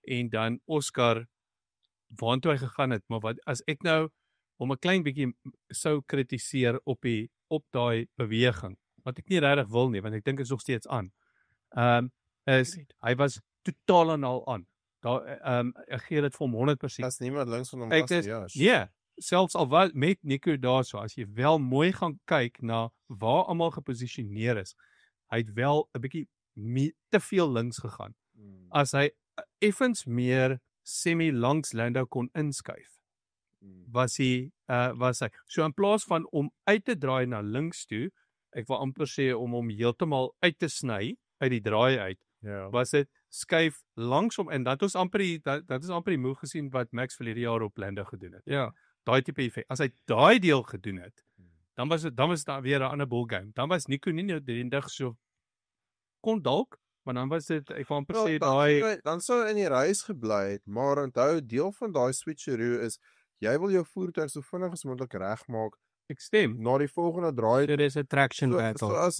[SPEAKER 4] en dan Oscar waartoe hy gegaan het, maar wat as ek nou om 'n klein bietjie sou kritiseer op daai beweging, wat ek nie regtig wil nie, want ek dink dit is nog steeds aan. Hy was totaal en al aan. Ek gee dit vir hom 100%.
[SPEAKER 3] Daar's niemand links van hom
[SPEAKER 4] vas. Ja, selfs al wat met Nico daarso, as jy wel mooi gaan kyk na waar almal geposisioneer is, hy het wel 'n bietjie te veel links gegaan. As hy effens meer semi-langs Lando kon inskuif, was hy so in plaas van om uit te draai na links toe, ek wil amper sê om hom heeltemal uit te sny uit die draai uit, was dit skuif langsom en dat is amper die move gesien wat Max verlede jaar op Lando gedoen het. Ja, daai tipe effek. As hy daai deel gedoen het, dan was daar weer 'n ander ballgame. Dan was Nico nie noodwendig so kon dalk, maar dan was dit ek wil amper sê
[SPEAKER 3] dan sou in die race gebly het, maar onthou deel van daai switcheroo is jy wil jou voertuig so vinnig as moontlik regmaak.
[SPEAKER 4] Ek stem.
[SPEAKER 3] Na die volgende draai.
[SPEAKER 1] Dit is 'n traction battle.
[SPEAKER 3] So as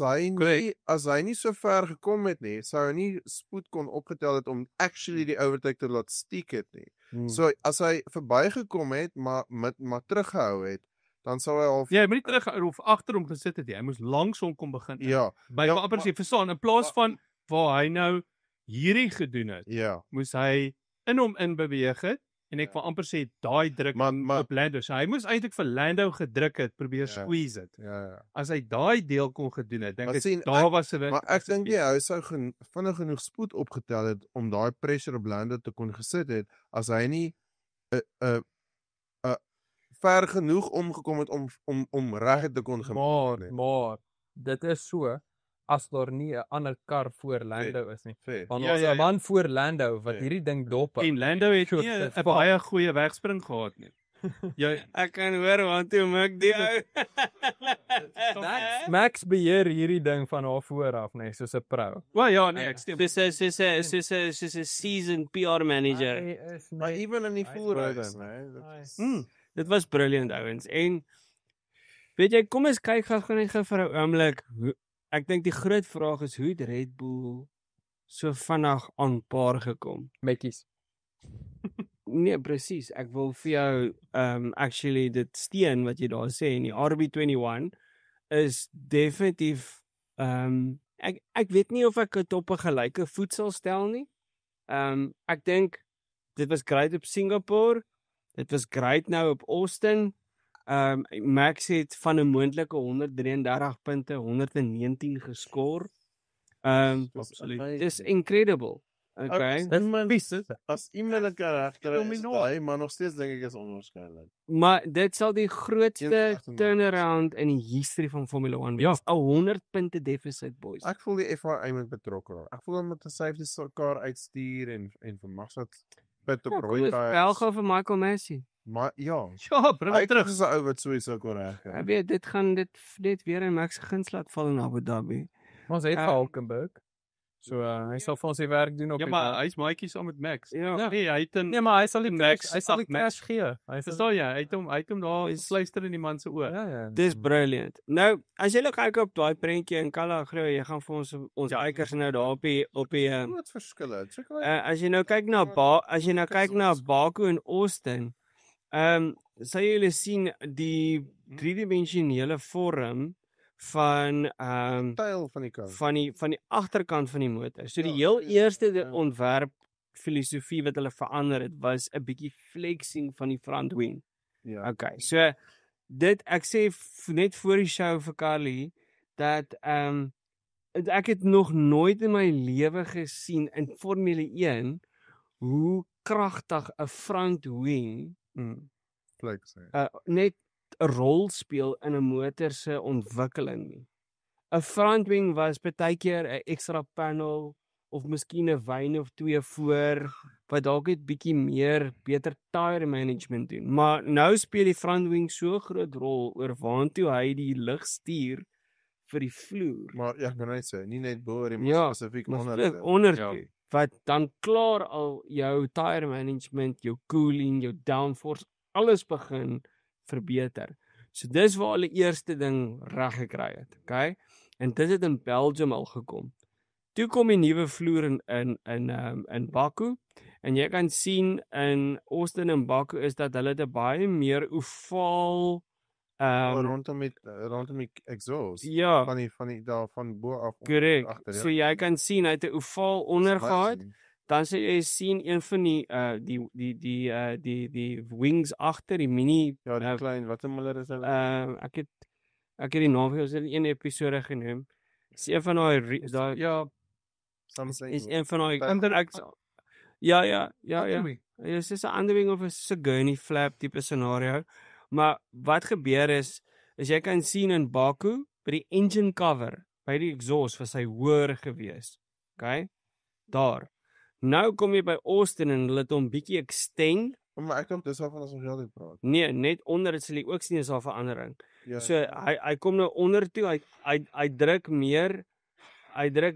[SPEAKER 3] hy nie so ver gekom het nie, sou hy nie spoed kon opgetel het om actually die overtake te laat stiek het nie. So as hy verbygekom het, maar teruggehou het, dan sou hy al
[SPEAKER 4] jy moet nie terug of agter hom gesit het nie. Hy moes langs hom kom begin. By amper sê verstaan in plaas van waar hy nou hierdie gedoen het. Moes hy in hom in beweeg het. En ek wil amper sê daai druk op Lando. So hy moes eintlik vir Lando gedruk het, probeer squeeze het. As hy daai deel kon gedoen het, dink ek daar was 'n
[SPEAKER 3] maar ek dink hy sou vinnig genoeg spoed opgetel het om daai pressure op Lando te kon gesit het as hy nie 'n ver genoeg omgekom het om reg te kon gemaak
[SPEAKER 2] Maar dit is so as daar nie 'n ander kar voor Lando is nie.
[SPEAKER 3] Fair.
[SPEAKER 2] Want
[SPEAKER 4] Ja,
[SPEAKER 2] ons
[SPEAKER 4] ja,
[SPEAKER 2] 'n man voor Lando wat
[SPEAKER 3] Ja.
[SPEAKER 2] hierdie ding dop.
[SPEAKER 4] En Lando het
[SPEAKER 2] Shoot,
[SPEAKER 4] nie 'n
[SPEAKER 2] fuck.
[SPEAKER 4] baie goeie wegspring gehad nie. Jy
[SPEAKER 1] Ek kan hoor want toe maak die ou.
[SPEAKER 2] Max beheer hierdie ding van haar voor af, nee, soos 'n pro.
[SPEAKER 4] Wel ja, nee, ek stem.
[SPEAKER 1] Soos 'n seasoned PR manager.
[SPEAKER 2] Hy is
[SPEAKER 3] Maar even in die
[SPEAKER 2] Hy's
[SPEAKER 3] voorreis,
[SPEAKER 2] brilliant.
[SPEAKER 3] nee.
[SPEAKER 1] Dit was brilliant ouens. En weet jy, kom ons kyk gou net vir 'n oomblik. Ek dink die groot vraag is hoe het Red Bull so vinnig aanpaar gekom?
[SPEAKER 2] Metjies.
[SPEAKER 1] Nee, presies. Ek wil vir jou actually dit steun wat jy daar sê en die RB21 is definitief ek weet nie of ek dit op 'n gelyke voet sal stel nie. Ek dink dit was great op Singapore. Dit was great nou op Austin. Max het van 'n moontlike 133 punte 119 geskoor. Dis incredible. Okay.
[SPEAKER 3] Dis man,
[SPEAKER 2] Wie is
[SPEAKER 3] as iemand 'n karakter is,
[SPEAKER 4] Fenomenaal.
[SPEAKER 3] hy, maar nog steeds dink ek is onwaarskynlik.
[SPEAKER 1] Maar dit sal die grootste
[SPEAKER 3] 188.
[SPEAKER 1] turnaround in die history van Formula 1 wees.
[SPEAKER 2] Ja.
[SPEAKER 1] 'n 100 punte deficit, boys.
[SPEAKER 3] Ek voel die FIA moet betrokke raak. Ek voel hulle moet 'n safety car uitstuur en vir Max pit op rooi tyres.
[SPEAKER 1] Belgo vir Michael Massey.
[SPEAKER 3] Maar ja,
[SPEAKER 4] Ja, bring
[SPEAKER 3] hy
[SPEAKER 4] hom terug.
[SPEAKER 3] is 'n ou wat sowieso kon reg.
[SPEAKER 1] Ek weet dit gaan dit net weer in Max se guns laat val in Abu Dhabi.
[SPEAKER 2] Ons het
[SPEAKER 1] Ja.
[SPEAKER 2] Hulkenberg. So hy sal vir ons die werk doen op
[SPEAKER 4] Ja,
[SPEAKER 2] die
[SPEAKER 4] maar
[SPEAKER 2] dag.
[SPEAKER 4] hy's maatjies saam met Max.
[SPEAKER 1] Ja.
[SPEAKER 4] Nee, hy het 'n
[SPEAKER 2] Nee, maar hy sal die
[SPEAKER 4] Max,
[SPEAKER 2] hy sal die
[SPEAKER 4] Max.
[SPEAKER 2] cash gee. Hy sal
[SPEAKER 4] Verstaan jy? Hy het hom daar sluister in die man se oë.
[SPEAKER 2] ja.
[SPEAKER 1] Dis brilliant. Nou, as jy kyk op daai prentjie in Calagro, jy gaan vir ons eikers nou daar op die
[SPEAKER 3] Groot verskille. Check
[SPEAKER 1] as jy nou kyk na Baku en Austin, sal julle sien die driedimensionele vorm van
[SPEAKER 3] styl van die kar.
[SPEAKER 1] van die agterkant van die motor. So die
[SPEAKER 3] Ja,
[SPEAKER 1] heel
[SPEAKER 3] ja,
[SPEAKER 1] eerste
[SPEAKER 3] ja.
[SPEAKER 1] ontwerp filosofie wat hulle verander het was 'n bietjie flexing van die front wing.
[SPEAKER 3] Ja.
[SPEAKER 1] Okay. So dit ek sê net voor die show vir Carly dat ek het nog nooit in my lewe gesien in Formule 1 hoe kragtig 'n front wing
[SPEAKER 3] Flex.
[SPEAKER 1] net 'n rol speel in 'n motor se ontwikkeling nie. 'n Front wing was baie keer 'n ekstra panel of miskien 'n wyne of twee voor wat dalk net bietjie meer beter tire management doen. Maar nou speel die front wing so 'n groot rol oor waantoe hy die lug stuur vir die vloer.
[SPEAKER 3] Maar ja, ek kan net sê, nie net bo oor,
[SPEAKER 1] Ja,
[SPEAKER 3] maar spesifiek
[SPEAKER 1] Maar
[SPEAKER 3] onder.
[SPEAKER 1] spesifiek onder
[SPEAKER 4] Ja.
[SPEAKER 1] toe, wat dan klaar al jou tire management, jou cooling, jou downforce, alles begin verbeter. So dis waar hulle eerste ding reg gekry het, okay? En dit het in Belgium al gekom. Toe kom die nuwe vloer in Baku en jy kan sien in Austin en Baku is dat hulle 'n baie meer ovaal
[SPEAKER 3] rondom die exhaust.
[SPEAKER 1] ja,
[SPEAKER 3] Van die daar van bo af.
[SPEAKER 1] korrek.
[SPEAKER 3] agter, ja.
[SPEAKER 1] So jy kan sien hy het 'n ovaal onder gehad. Dan sê jy sien een van die wings agter die mini
[SPEAKER 3] Ja, die klein, wat hom hulle is hulle.
[SPEAKER 1] ek het die naam vir ons in een episode genoem. Is een van daai
[SPEAKER 4] Ja,
[SPEAKER 3] Something.
[SPEAKER 1] is een van daai
[SPEAKER 4] Ander-
[SPEAKER 1] ja. Dit is 'n underwing of 'n gurney flap tipe scenario. Maar wat gebeur is jy kan sien in Baku by die engine cover, by die exhaust was hy hoër gewees. Okay? Daar. Nou kom jy by Austin en hulle het hom bietjie extend.
[SPEAKER 3] Maar ek dink dis waarvan ons nog heeltyd praat.
[SPEAKER 1] Nee, net onder dit sal jy ook sien is daar verandering.
[SPEAKER 3] Ja.
[SPEAKER 1] So hy kom nou onder toe, hy druk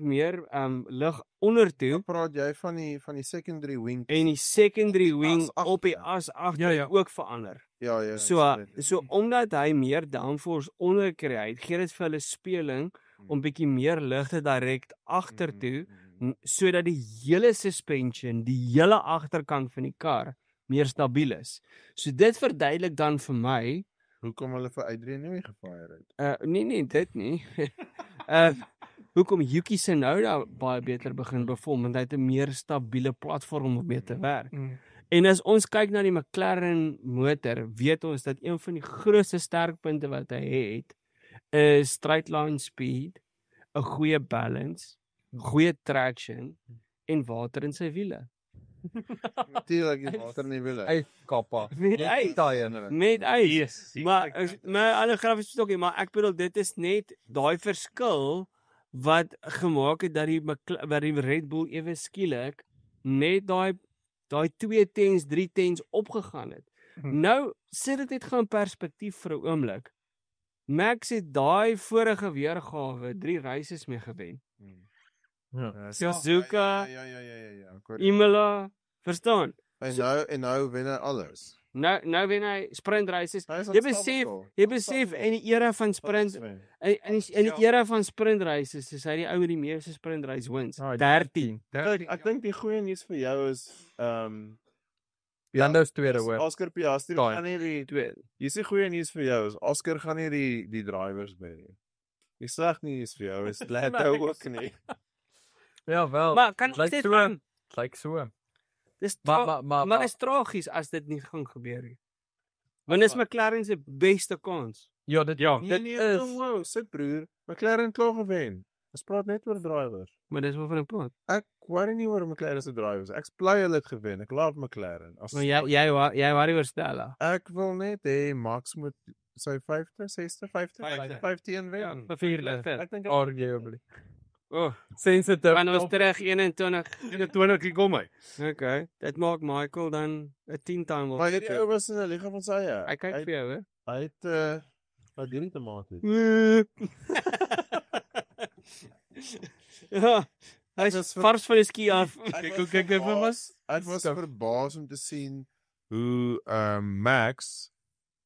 [SPEAKER 1] meer lug onder toe
[SPEAKER 3] Dan praat jy van die secondary wing.
[SPEAKER 1] en die secondary wing
[SPEAKER 3] As agter.
[SPEAKER 1] op die as agter
[SPEAKER 4] Ja.
[SPEAKER 1] ook verander.
[SPEAKER 3] Ja.
[SPEAKER 1] So omdat hy meer downforce onder kry, gee dit vir hulle speling om bietjie meer lug te direk agter toe sodat die hele suspension, die hele agterkant van die kar meer stabiel is. So dit verduidelik dan vir my,
[SPEAKER 3] Hoekom hulle vir Adrian Newey gefire het.
[SPEAKER 1] nee, dit nie. Hoekom Yuki Tsunoda baie beter begin perform want hy het 'n meer stabiele platform om mee te werk. En as ons kyk na die McLaren motor, weet ons dat een van die grootste sterkpunte wat hy het is straight line speed, 'n goeie balance, goeie traction en water in sy wiele.
[SPEAKER 3] Natuurlik die water nie wil hê.
[SPEAKER 2] Kappa.
[SPEAKER 1] Met ys. Met ys. Maar my ander grafiese stokkie, maar ek bedoel dit is net daai verskil wat gemaak het dat die Red Bull ewe skielik net daai 2 tens, 3 tens opgegaan het. Nou sit dit net gaan in perspektief vir 'n oomblik. Max het daai vorige weergawe 3 races mee gewen. Suzuka, Imola, verstaan?
[SPEAKER 3] En nou wen hy alles.
[SPEAKER 1] Nou wen hy sprint races. Jy besef in die era van sprint in die era van sprint races is hy die ou met die meeste sprint race wins. 13.
[SPEAKER 3] Ek dink die goeie nuus vir jou is
[SPEAKER 2] Lando's tweede hoor.
[SPEAKER 3] Oscar Piastri gaan nie die tweede. Hier is die goeie nuus vir jou is Oscar gaan nie die drivers by nie. Die sleg nuus vir jou is Lando ook nie.
[SPEAKER 2] Ja wel.
[SPEAKER 1] Maar kan dit
[SPEAKER 2] Lyk so.
[SPEAKER 1] Dis maar is tragies as dit nie gaan gebeur nie. Want dis McLaren se beste kans.
[SPEAKER 2] Ja, dit
[SPEAKER 3] is. Sit broer, McLaren klaar gewen. Ons praat net oor drivers.
[SPEAKER 1] Maar dis waarvan ek praat.
[SPEAKER 3] Ek worry nie oor McLaren se drivers. Ek bly hulle het gewen. Ek laat McLaren.
[SPEAKER 1] Maar jy worry oor Stella.
[SPEAKER 3] Ek wil net hê Max moet sy 5de, 6de, 5de wen.
[SPEAKER 1] Vir 4de.
[SPEAKER 2] Ek dink arguably.
[SPEAKER 1] Oh,
[SPEAKER 2] sensitive.
[SPEAKER 1] Want ons terug
[SPEAKER 3] 21 kom hy.
[SPEAKER 1] Okay, dit maak Michael dan 'n 10-time wel.
[SPEAKER 3] Maar hierdie ou was in 'n liga van sy eie.
[SPEAKER 1] Ek kyk vir jou, hè.
[SPEAKER 3] Hy het wat doen die tomate?
[SPEAKER 1] Ja, hy is vars van die ski af.
[SPEAKER 3] Ek was verbaas om te sien hoe Max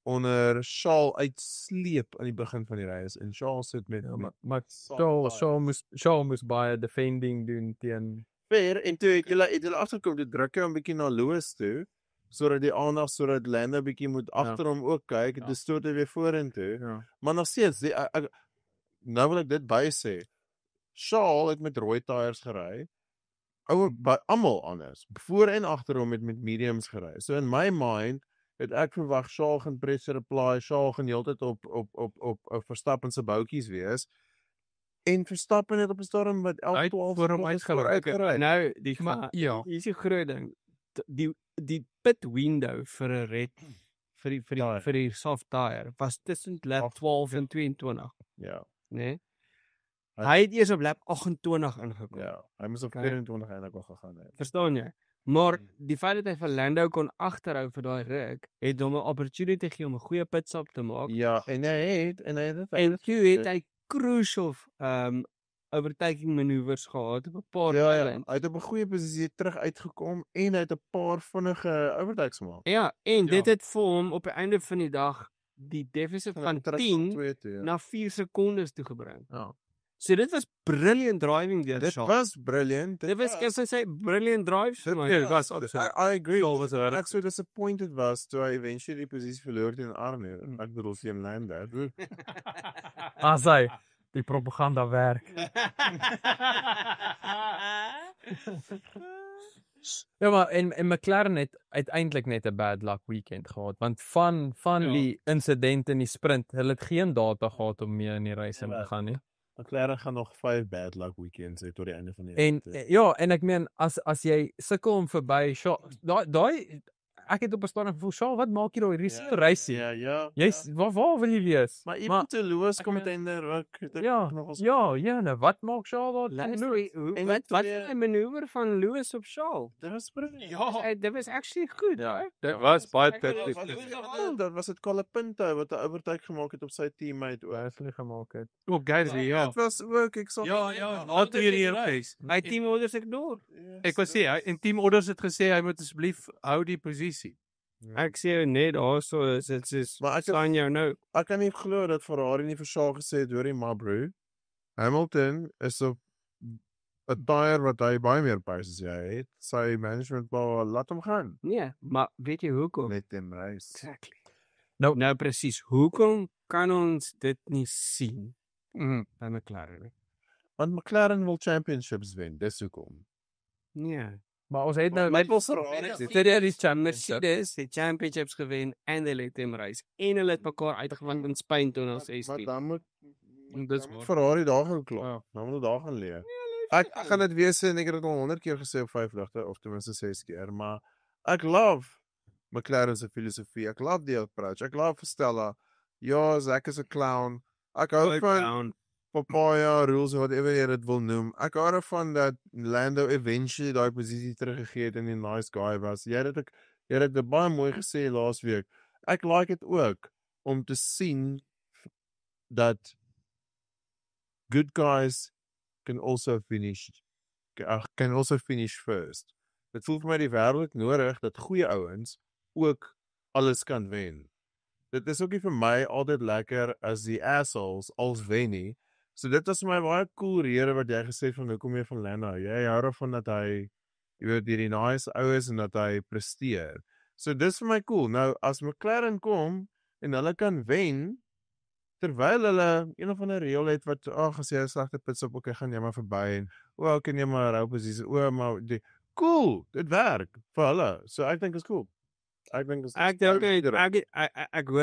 [SPEAKER 3] onder Charles uitsleep aan die begin van die race en Charles sit met
[SPEAKER 2] maar Charles moes baie defending doen teen
[SPEAKER 3] Fair en toe het hulle agterkom toe druk hy 'n bietjie na Lewis toe sodat die aandag sodat Lando bietjie moet agter hom ook kyk en dis tot hy weer vorentoe. Maar nog steeds nou wil ek dit by sê. Charles het met rooi tyres gery. Almal anders. Voor en agter hom het met mediums gery. So in my mind het ek verwag Charles gaan pressure apply, Charles gaan heeltyd op Verstappen se boutjies wees. En Verstappen het op 'n stadium wat 11-12
[SPEAKER 2] voor hom uitgery.
[SPEAKER 1] Nou, hier is die groot ding. Die pit window vir 'n red vir die soft tire was tussen lap 12 en 22.
[SPEAKER 3] Ja.
[SPEAKER 1] Nee. Hy het eers op lap 28 ingekom.
[SPEAKER 3] Ja, hy moes op 24 eintlik al gegaan het.
[SPEAKER 1] Verstaan jy? Maar die feit dat hy vir Lando kon agterhou vir daai ruk, het hom 'n opportunity gegee om 'n goeie pitstop te maak.
[SPEAKER 3] Ja, en hy het
[SPEAKER 1] het hy crucial overtaking manoeuvres gehad op 'n paar
[SPEAKER 3] hy het op 'n goeie posisie terug uitgekom en hy het 'n paar vinnige overtakes gemaak.
[SPEAKER 1] Ja, en dit het vir hom op die einde van die dag die deficit van 10 na 4 sekondes toe gebring.
[SPEAKER 3] Ja.
[SPEAKER 1] So dit was brilliant driving deur Charles.
[SPEAKER 3] Dit was brilliant.
[SPEAKER 1] Dit was as I say brilliant drive.
[SPEAKER 3] It was. I agree. Ek so disappointed was toe hy eventually die posisie verloor teen Arne. Ek bedoel sien Lando.
[SPEAKER 2] Asai, die propaganda werk. Ja, maar en McLaren het uiteindelik net 'n bad luck weekend gehad, want van die insidente in die sprint, hulle het geen data gehad om mee in die race te gaan nie.
[SPEAKER 3] McLaren gaan nog 5 bad luck weekends hê tot die einde van die
[SPEAKER 2] jaar. En ek meen as jy sukkel om verby daai ek het op 'n stadium gevoel, wat maak jy daai race?
[SPEAKER 3] Ja.
[SPEAKER 2] Jy's waar wil jy wees?
[SPEAKER 3] Maar even te Lewis contender ook.
[SPEAKER 2] Nou wat maak Charles daar?
[SPEAKER 1] Wat 'n manoeuvre van Lewis op Charles.
[SPEAKER 3] Dit was brilliant.
[SPEAKER 1] Ja, dit was actually goed.
[SPEAKER 2] Dit was baie tactiek.
[SPEAKER 3] Dat was dit Colin Pinto wat 'n overtake gemaak het op sy teammate
[SPEAKER 2] Wesley gemaak het.
[SPEAKER 1] Op Gasly, ja.
[SPEAKER 3] Dit was ook ek sal
[SPEAKER 4] later hierdie race.
[SPEAKER 1] My teamorders ignore.
[SPEAKER 4] Ek wou sê, en teamorders het gesê hy moet asseblief hou die posisie.
[SPEAKER 1] Ek sê net also is maar ek staan jou nou.
[SPEAKER 3] Ek kan nie glo dat Ferrari nie vir Charles gesê het hoorie maar bro. Hamilton is op 'n tyre wat hy baie meer pace as jy het. Sy management wou laat hom gaan.
[SPEAKER 1] Nee, maar weet jy hoekom?
[SPEAKER 3] Net in race.
[SPEAKER 1] Exactly. Nou presies. Hoekom kan ons dit nie sien? By McLaren.
[SPEAKER 3] Want McLaren wil championships wen, dis hoekom.
[SPEAKER 1] Nee.
[SPEAKER 2] Maar ons het nou
[SPEAKER 1] Mercedes het championships gewen en hulle het hem race en hulle het mekaar uitgevind in Spanje 2016.
[SPEAKER 3] Maar dan moet Ferrari daar gaan klaar. Dan moet hulle daar gaan leer.
[SPEAKER 1] Ja, hulle
[SPEAKER 3] Ek gaan dit weer sê en ek het dit al 100 keer gesê op 5 dagte of ten minste 6 keer, maar ek love McLaren se filosofie. Ek love die approach. Ek love Stella. Ja, Zak is 'n clown. Ek hou van Papaya rules, whatever jy dit wil noem. Ek hou daarvan dat Lando eventually daai posisie teruggegee het en 'n nice guy was. Jy het dit baie mooi gesê laasweek. Ek like dit ook om te sien dat good guys can also finish first. Dit voel vir my die wêreld nodig dat goeie ouens ook alles kan wen. Dit is ook nie vir my altyd lekker as die assholes als wen nie. So dit was vir my baie cool rede wat jy gesê het van hoekom jy van Lando. Jy hou daarvan dat hy hierdie nice ou is en dat hy presteer. So dis vir my cool. Nou as McLaren kom en hulle kan wen terwyl hulle een of ander reël het wat as jy 'n slegte pitstop ook gaan jy maar verby en kan jy maar hou posisie. Maar cool, dit werk vir hulle. So ek dink is cool. Ek hoor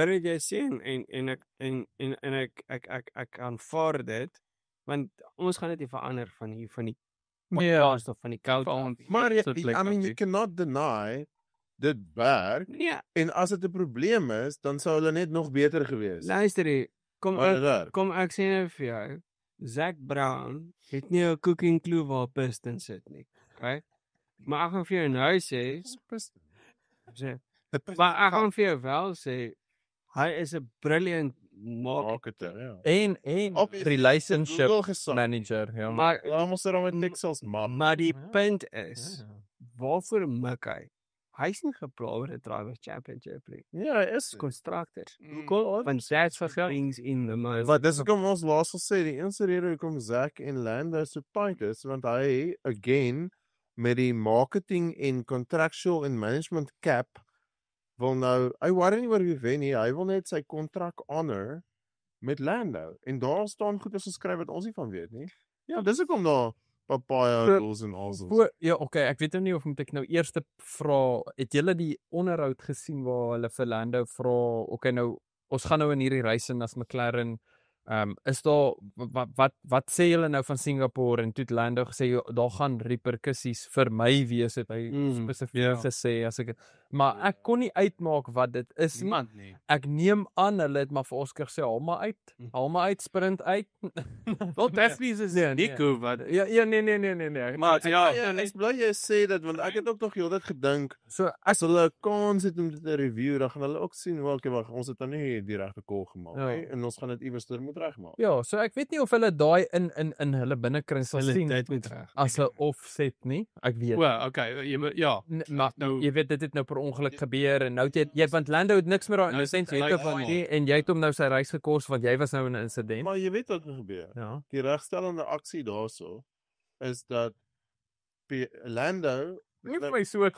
[SPEAKER 1] wat jy sê en ek aanvaar dit want ons gaan dit nie verander van die podcast of van die culture.
[SPEAKER 3] Maar you cannot deny dit werk.
[SPEAKER 1] Ja.
[SPEAKER 3] En as dit 'n probleem is, dan sou hulle net nog beter gewees.
[SPEAKER 1] Luister, kom ek sê nou vir jou, Zac Brown het nie 'n cooking clue waar Piston sit nie. Okay? Maar ek gaan vir jou nou sê, maar ek gaan vir jou wel sê, hy is 'n brilliant marketer,
[SPEAKER 3] ja.
[SPEAKER 2] En relationship manager, ja.
[SPEAKER 1] Maar
[SPEAKER 3] almost er met niks als
[SPEAKER 1] maar die punt is, waarvoor mik hy? Hy's nie gepla oor 'n drivers championship nie.
[SPEAKER 3] Ja, hy is
[SPEAKER 1] constructors. Want that's for things in the most.
[SPEAKER 3] Wat dis hoekom ons laas gesê die enigste rede hoekom Zac en Lando so tight is want hy again met die marketing en contractual en management cap wil nou, hy worry nie oor wie wen nie, hy wil net sy kontrak honor met Lando. En daar staan goed as geskryf wat ons nie van weet nie. Ja, dis hoekom daar Papaya rules en alles.
[SPEAKER 2] Ja, okay, ek weet nou nie of moet ek nou eers vra, het julle die onderhoud gesien waar hulle vir Lando vra, okay nou, ons gaan nou in hierdie reis in as McLaren, is daar, wat sê julle nou van Singapore en toe het Lando gesê, daar gaan repercussies vir my wees, het hy spesifiek gesê, as ek, maar ek kon nie uitmaak wat dit is nie. Ek neem aan, hulle het maar vir Oscar gesê, haal maar uit, sprint uit.
[SPEAKER 1] Wel, technisch is dit Nico, wat?
[SPEAKER 2] Ja, nee.
[SPEAKER 3] Maar ek bly jy sê dat, want ek het ook nog heel dit gedink, so as hulle 'n kans het om dit te review, dan gaan hulle ook sien, wag, ons het dan nie die regte call gemaak, en ons gaan dit iewers moet regmaak.
[SPEAKER 2] Ja, so ek weet nie of hulle daai in hulle binnekring sal sien as 'n offset nie. Ek weet. Maar nou jy weet dit het nou per ongeluk gebeur en nou jy want Lando het niks meer aan insidente van nie en jy het hom nou sy reis gekos want jy was nou in 'n insident.
[SPEAKER 3] Maar jy weet wat gebeur. Ja. Die regstellende aksie daarso is dat Lando
[SPEAKER 1] my so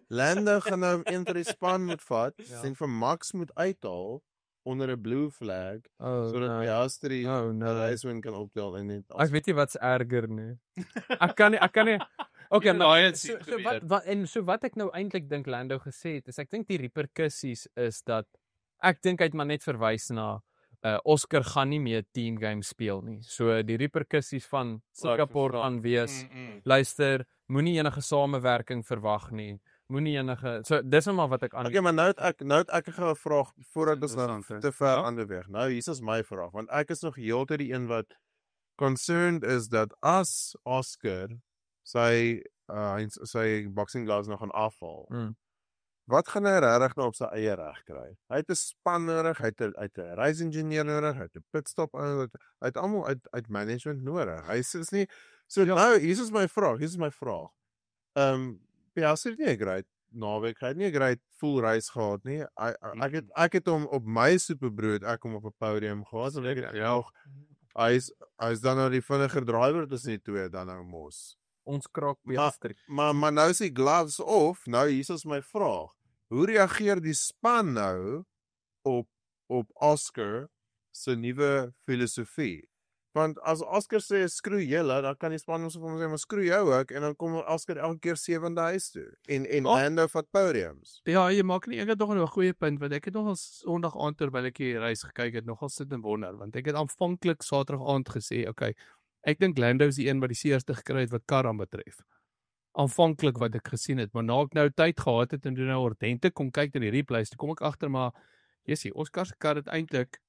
[SPEAKER 3] Lando gaan nou eendag die span moet vat en vir Max moet uithaal onder 'n blue flag sodat Piastri Leiswin kan optel en net
[SPEAKER 2] ek weet nie wat's erger nie. Ek kan nie okay, maar so wat ek nou eintlik dink Lando gesê het is ek dink die repercussies is dat ek dink hy het maar net verwys na Oscar gaan nie meer team game speel nie. So die repercussies van Singapore gaan wees. Luister, moenie enige samewerking verwag nie. Moenie enige so dis net maar wat ek aan.
[SPEAKER 3] Okay, maar nou het ek 'n vraag voordat ons nou te ver aanbeweeg. Nou hier is my vraag want ek is nog heeltyd die een wat concerned is dat as Oscar sy boxing gloves nog gaan afval. Wat gaan hy regtig nou op sy eie reg kry? Hy het 'n span nodig, hy het 'n race engineer nodig, hy het 'n pitstop hy het almal uit management nodig. Hy is nie so nou hier is my vraag. Piastri het nie 'n great naweek, hy het nie 'n great full race gehad nie. Ek het hom op my superbrood, ek hom op 'n podium gehad en ek hy's dan nou die vinniger driver tussen die twee dan nou mos.
[SPEAKER 2] Ons kraak Piastri.
[SPEAKER 3] Maar nou is die gloves off. Nou hier is my vraag. Hoe reageer die span nou op Oscar se nuwe filosofie? Want as Oscar sê skroe julle, dan kan die span ons vir hom sê maar skroe jou ook en dan kom Oscar elke keer 7de huis toe. En Lando vat podiums.
[SPEAKER 4] Ja, jy maak nie, ek het nog 'n goeie punt, want ek het nog al Sondag aand terwyl ek die reis gekyk het, nogal sit en wonder, want ek het aanvanklik Saterdag aand gesê, okay, ek dink Lando is die een wat die seerste gekry het wat kar aan betref. Aanvanklik wat ek gesien het, maar na ek nou tyd gehad het en doen nou ordentlik kom kyk na die replays, toe kom ek agter maar Jessie, Oscar se kar het eintlik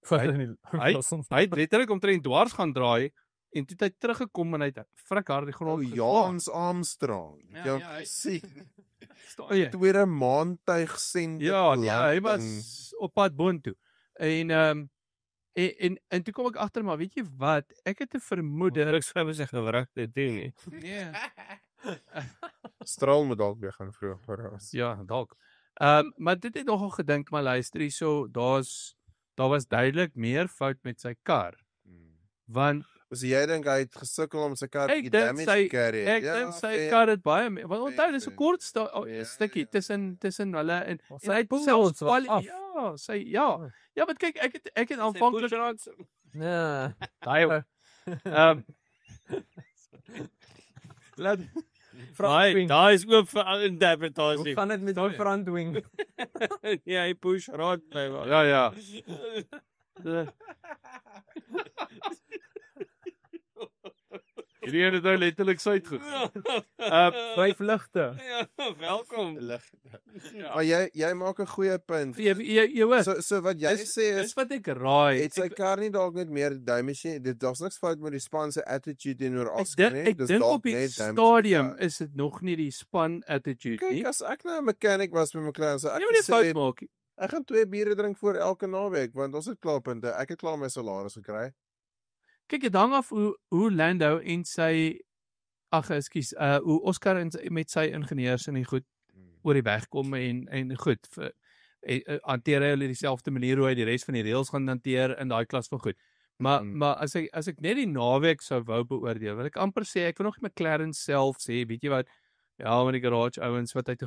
[SPEAKER 4] hy het letterlik omtrent dwars gaan draai en toe het hy teruggekom en hy het frik hard die grond
[SPEAKER 3] Jans Armstrong.
[SPEAKER 4] Ja,
[SPEAKER 3] sien.
[SPEAKER 4] Ja,
[SPEAKER 3] Tweede maantuig sent.
[SPEAKER 4] ja, hy was op pad boontoe. En toe kom ek agter maar weet jy wat, ek het 'n vermoede
[SPEAKER 1] Ek skryf sy gewrigte ding nie.
[SPEAKER 4] nee.
[SPEAKER 3] Straal moet dalk weer gaan vroeg verras.
[SPEAKER 4] Ja, dalk. Maar dit het nogal gedink maar luister hierso, daar was duidelik meer fout met sy kar. Want
[SPEAKER 3] So jy dink hy het gesukkel om sy kar
[SPEAKER 4] ek
[SPEAKER 3] te
[SPEAKER 4] dink
[SPEAKER 3] damage
[SPEAKER 4] sy
[SPEAKER 3] carry?
[SPEAKER 4] ek dink sy kar het baie meer, want onthou dis 'n kort
[SPEAKER 3] Ja,
[SPEAKER 4] stukkie tussen hulle en
[SPEAKER 2] Sy
[SPEAKER 4] hy het
[SPEAKER 2] pulls
[SPEAKER 4] selfs
[SPEAKER 2] wat af.
[SPEAKER 4] ja, maar kyk ek het aanvanklik
[SPEAKER 2] Nee.
[SPEAKER 4] daai laat
[SPEAKER 1] Daai is oop vir
[SPEAKER 2] Hoe
[SPEAKER 1] interpretasie.
[SPEAKER 2] gaan dit met daai verandering?
[SPEAKER 1] Ja, hy push rod by.
[SPEAKER 4] ja. Hierdie het nou letterlik suid gegaan.
[SPEAKER 2] Vryf ligte.
[SPEAKER 1] Ja, welkom.
[SPEAKER 3] Maar jy maak 'n goeie punt.
[SPEAKER 4] Jy hoor,
[SPEAKER 3] So wat jy sê
[SPEAKER 4] dis
[SPEAKER 3] is
[SPEAKER 4] wat ek raai.
[SPEAKER 3] het sy kar nie dalk net meer damage nie. Dit daar's niks fout met die span se attitude teenoor
[SPEAKER 4] Ek
[SPEAKER 3] Oscar
[SPEAKER 4] dink
[SPEAKER 3] nie.
[SPEAKER 4] ek
[SPEAKER 3] Dis
[SPEAKER 4] dink
[SPEAKER 3] dalk
[SPEAKER 4] op die
[SPEAKER 3] net damage.
[SPEAKER 4] stadium is dit nog nie die span attitude nie.
[SPEAKER 3] Kyk, as ek nou 'n mechanic was met McLaren, so ek
[SPEAKER 4] Jy moet nie fout
[SPEAKER 3] sê
[SPEAKER 4] maak.
[SPEAKER 3] ek gaan 2 biere drink voor elke naweek want ons het klaar punte. Ek het klaar my salaris gekry.
[SPEAKER 4] Kyk, dit hang af hoe Lando en sy hoe Oscar en met sy ingenieurs en die goed oor die weg kom en goed hanteer hy hulle dieselfde manier hoe hy die res van die reëls gaan hanteer in daai klas van goed. Maar as ek net die naweek sou wou beoordeel, wil ek amper sê ek wil nog nie McLaren self sê, weet jy wat? Ja, met die garage ouens wat uit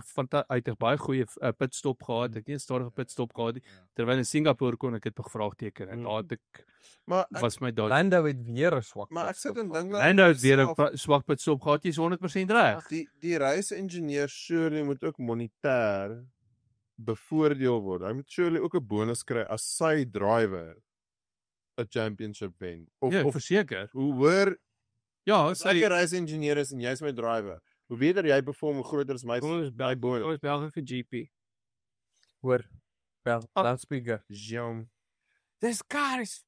[SPEAKER 4] 'n baie goeie pitstop gehad, ek het nie 'n stadige pitstop gehad nie. Terwyl in Singapore kon ek dit bevraagteken en daar het ek
[SPEAKER 3] Maar
[SPEAKER 4] was my daai
[SPEAKER 2] Lando het weer 'n swak.
[SPEAKER 3] maar ek sit en dink
[SPEAKER 4] Lando het weer 'n swak pitstop gehad, jy's 100% reg.
[SPEAKER 3] die reisingenieur surely moet ook monetêr bevoordeel word. Hy moet surely ook 'n bonus kry as sy driver 'n championship wen.
[SPEAKER 4] Ja,
[SPEAKER 3] Of
[SPEAKER 4] verseker.
[SPEAKER 3] hoe hoor
[SPEAKER 4] Ja,
[SPEAKER 3] as ek 'n reisingenieur is en jy's my driver. Hoe beter jy perform, hoe groter is my
[SPEAKER 1] Kom ons bel
[SPEAKER 3] bonus.
[SPEAKER 1] ons bel vir GP.
[SPEAKER 2] Hoor. Wel, loudspeaker.
[SPEAKER 3] Jong.
[SPEAKER 1] This car is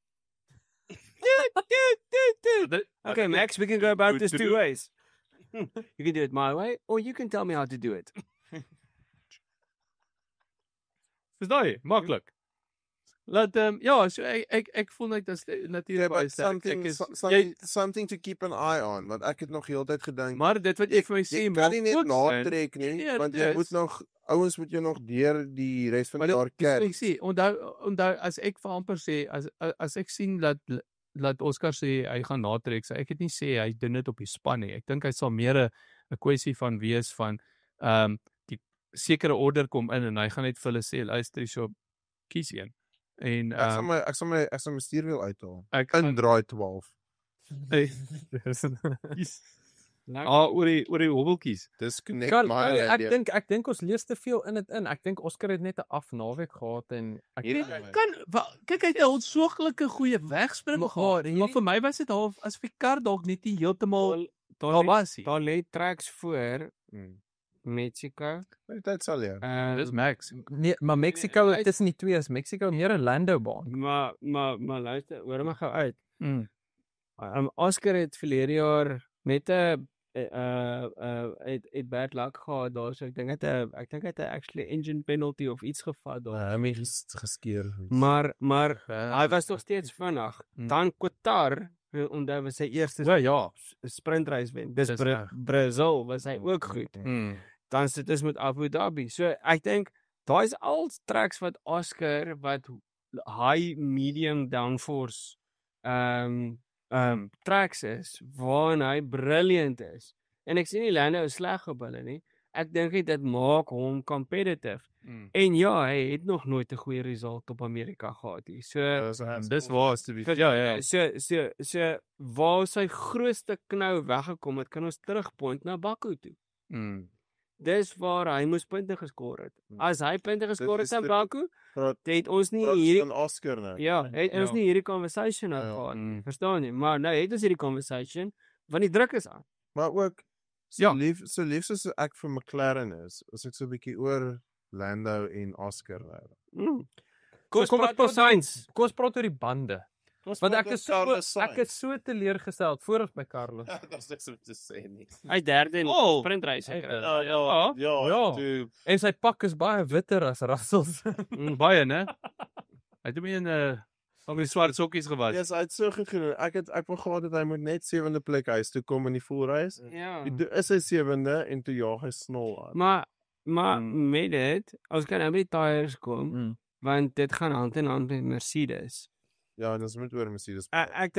[SPEAKER 1] Okay, Max, we can go about this two ways. You can do it my way, or you can tell me how to do it.
[SPEAKER 4] Verstaan, maklik. Laat ja, so ek voel net dat natuurlik baie sterk.
[SPEAKER 3] Something to keep an eye on, want ek het nog heeltyd gedink
[SPEAKER 4] Maar dit wat jy vir my sê,
[SPEAKER 3] jy kan nie net natrek nie,
[SPEAKER 4] Ja,
[SPEAKER 3] want
[SPEAKER 4] dit
[SPEAKER 3] jy
[SPEAKER 4] is.
[SPEAKER 3] moet nog ouens moet jy nog deur die res van die jaar
[SPEAKER 4] Ek
[SPEAKER 3] kerk.
[SPEAKER 4] sê, onthou as ek vir amper sê as ek sien dat Oscar sê hy gaan natrek, so ek het nie sê hy doen dit op die span nie. Ek dink hy sal meer 'n kwessie van wees van die sekere order kom in en hy gaan net vir hulle sê luister hierso kies een. En
[SPEAKER 3] Ek sal my stuurwiel uithaal.
[SPEAKER 4] ek
[SPEAKER 3] In draai 12.
[SPEAKER 4] oor die hobbeltjies.
[SPEAKER 3] Disconnect
[SPEAKER 2] Kan,
[SPEAKER 3] my
[SPEAKER 2] ek dink ons lees te veel in dit in. Ek dink Oscar het net 'n afnaweek gehad en ek
[SPEAKER 4] Kyk hy het 'n ontsooglike goeie wegspring gehad, maar vir my was dit half as vir kar dalk net nie heeltemal daar was hy.
[SPEAKER 1] Daar lê tracks voor Mexico.
[SPEAKER 3] Dit sal jy.
[SPEAKER 4] Dis Max.
[SPEAKER 2] nee, maar Mexico tussen die twee is Mexico meer 'n Lando baan.
[SPEAKER 1] Maar luister, hoor my gou uit. Oscar het verlede jaar net 'n het bad luck gehad daar, so ek dink hy het 'n actually engine penalty of iets gevat daar.
[SPEAKER 3] Hy het geskeer.
[SPEAKER 1] Maar hy was nog steeds vinnig. Dan Qatar, onthou was sy eerste
[SPEAKER 4] Ja.
[SPEAKER 1] sprintreis wen. Dis
[SPEAKER 4] Dis reg.
[SPEAKER 1] Brazil was hy ook goed. Dan sit ons met Abu Dhabi. So ek dink daai is al tracks wat Oscar wat high medium downforce tracks is waarin hy brilliant is. En ek sien nie Lando is sleg op hulle nie. ek dink dit maak hom competitive. En ja, hy het nog nooit 'n goeie result op Amerika gehad nie. So
[SPEAKER 3] Dis waar to be.
[SPEAKER 1] so waar sy grootste knou weggekom het, kan ons terugpoint na Baku toe. Dis waar hy moes punte geskor het. As hy punte geskor het in Baku, het ons nie hierdie
[SPEAKER 3] 'n Oscar nou.
[SPEAKER 1] Ja, het ons nie hierdie conversation nou gehad. Verstaan jy? Maar nou het ons hierdie conversation want die druk is aan.
[SPEAKER 3] Maar ook so lief soos ek vir McLaren is, as ek so 'n bietjie oor Lando en Oscar nou.
[SPEAKER 2] Kom ons praat oor die bande. Want ek is so teleurgesteld vooraf by Carlos.
[SPEAKER 3] Daar's niks om te sê nie.
[SPEAKER 1] Hy derde in sprintrace gekry.
[SPEAKER 2] Ja. En sy pak is baie witter as Russell's.
[SPEAKER 4] Baie, né? Hy het hom op die swart sokkies gewas.
[SPEAKER 3] Ja, hy het so goed gedoen. Ek wou gehad dat hy moet net 7de plek huis toe kom in die voelreis.
[SPEAKER 1] Ja.
[SPEAKER 3] Is hy 7de en toe jaag hy snol aan.
[SPEAKER 1] Maar met dit, ons kan nou by die tyres kom, want dit gaan hand in hand met Mercedes.
[SPEAKER 3] Ja, en ons moet oor Mercedes.
[SPEAKER 1] Ek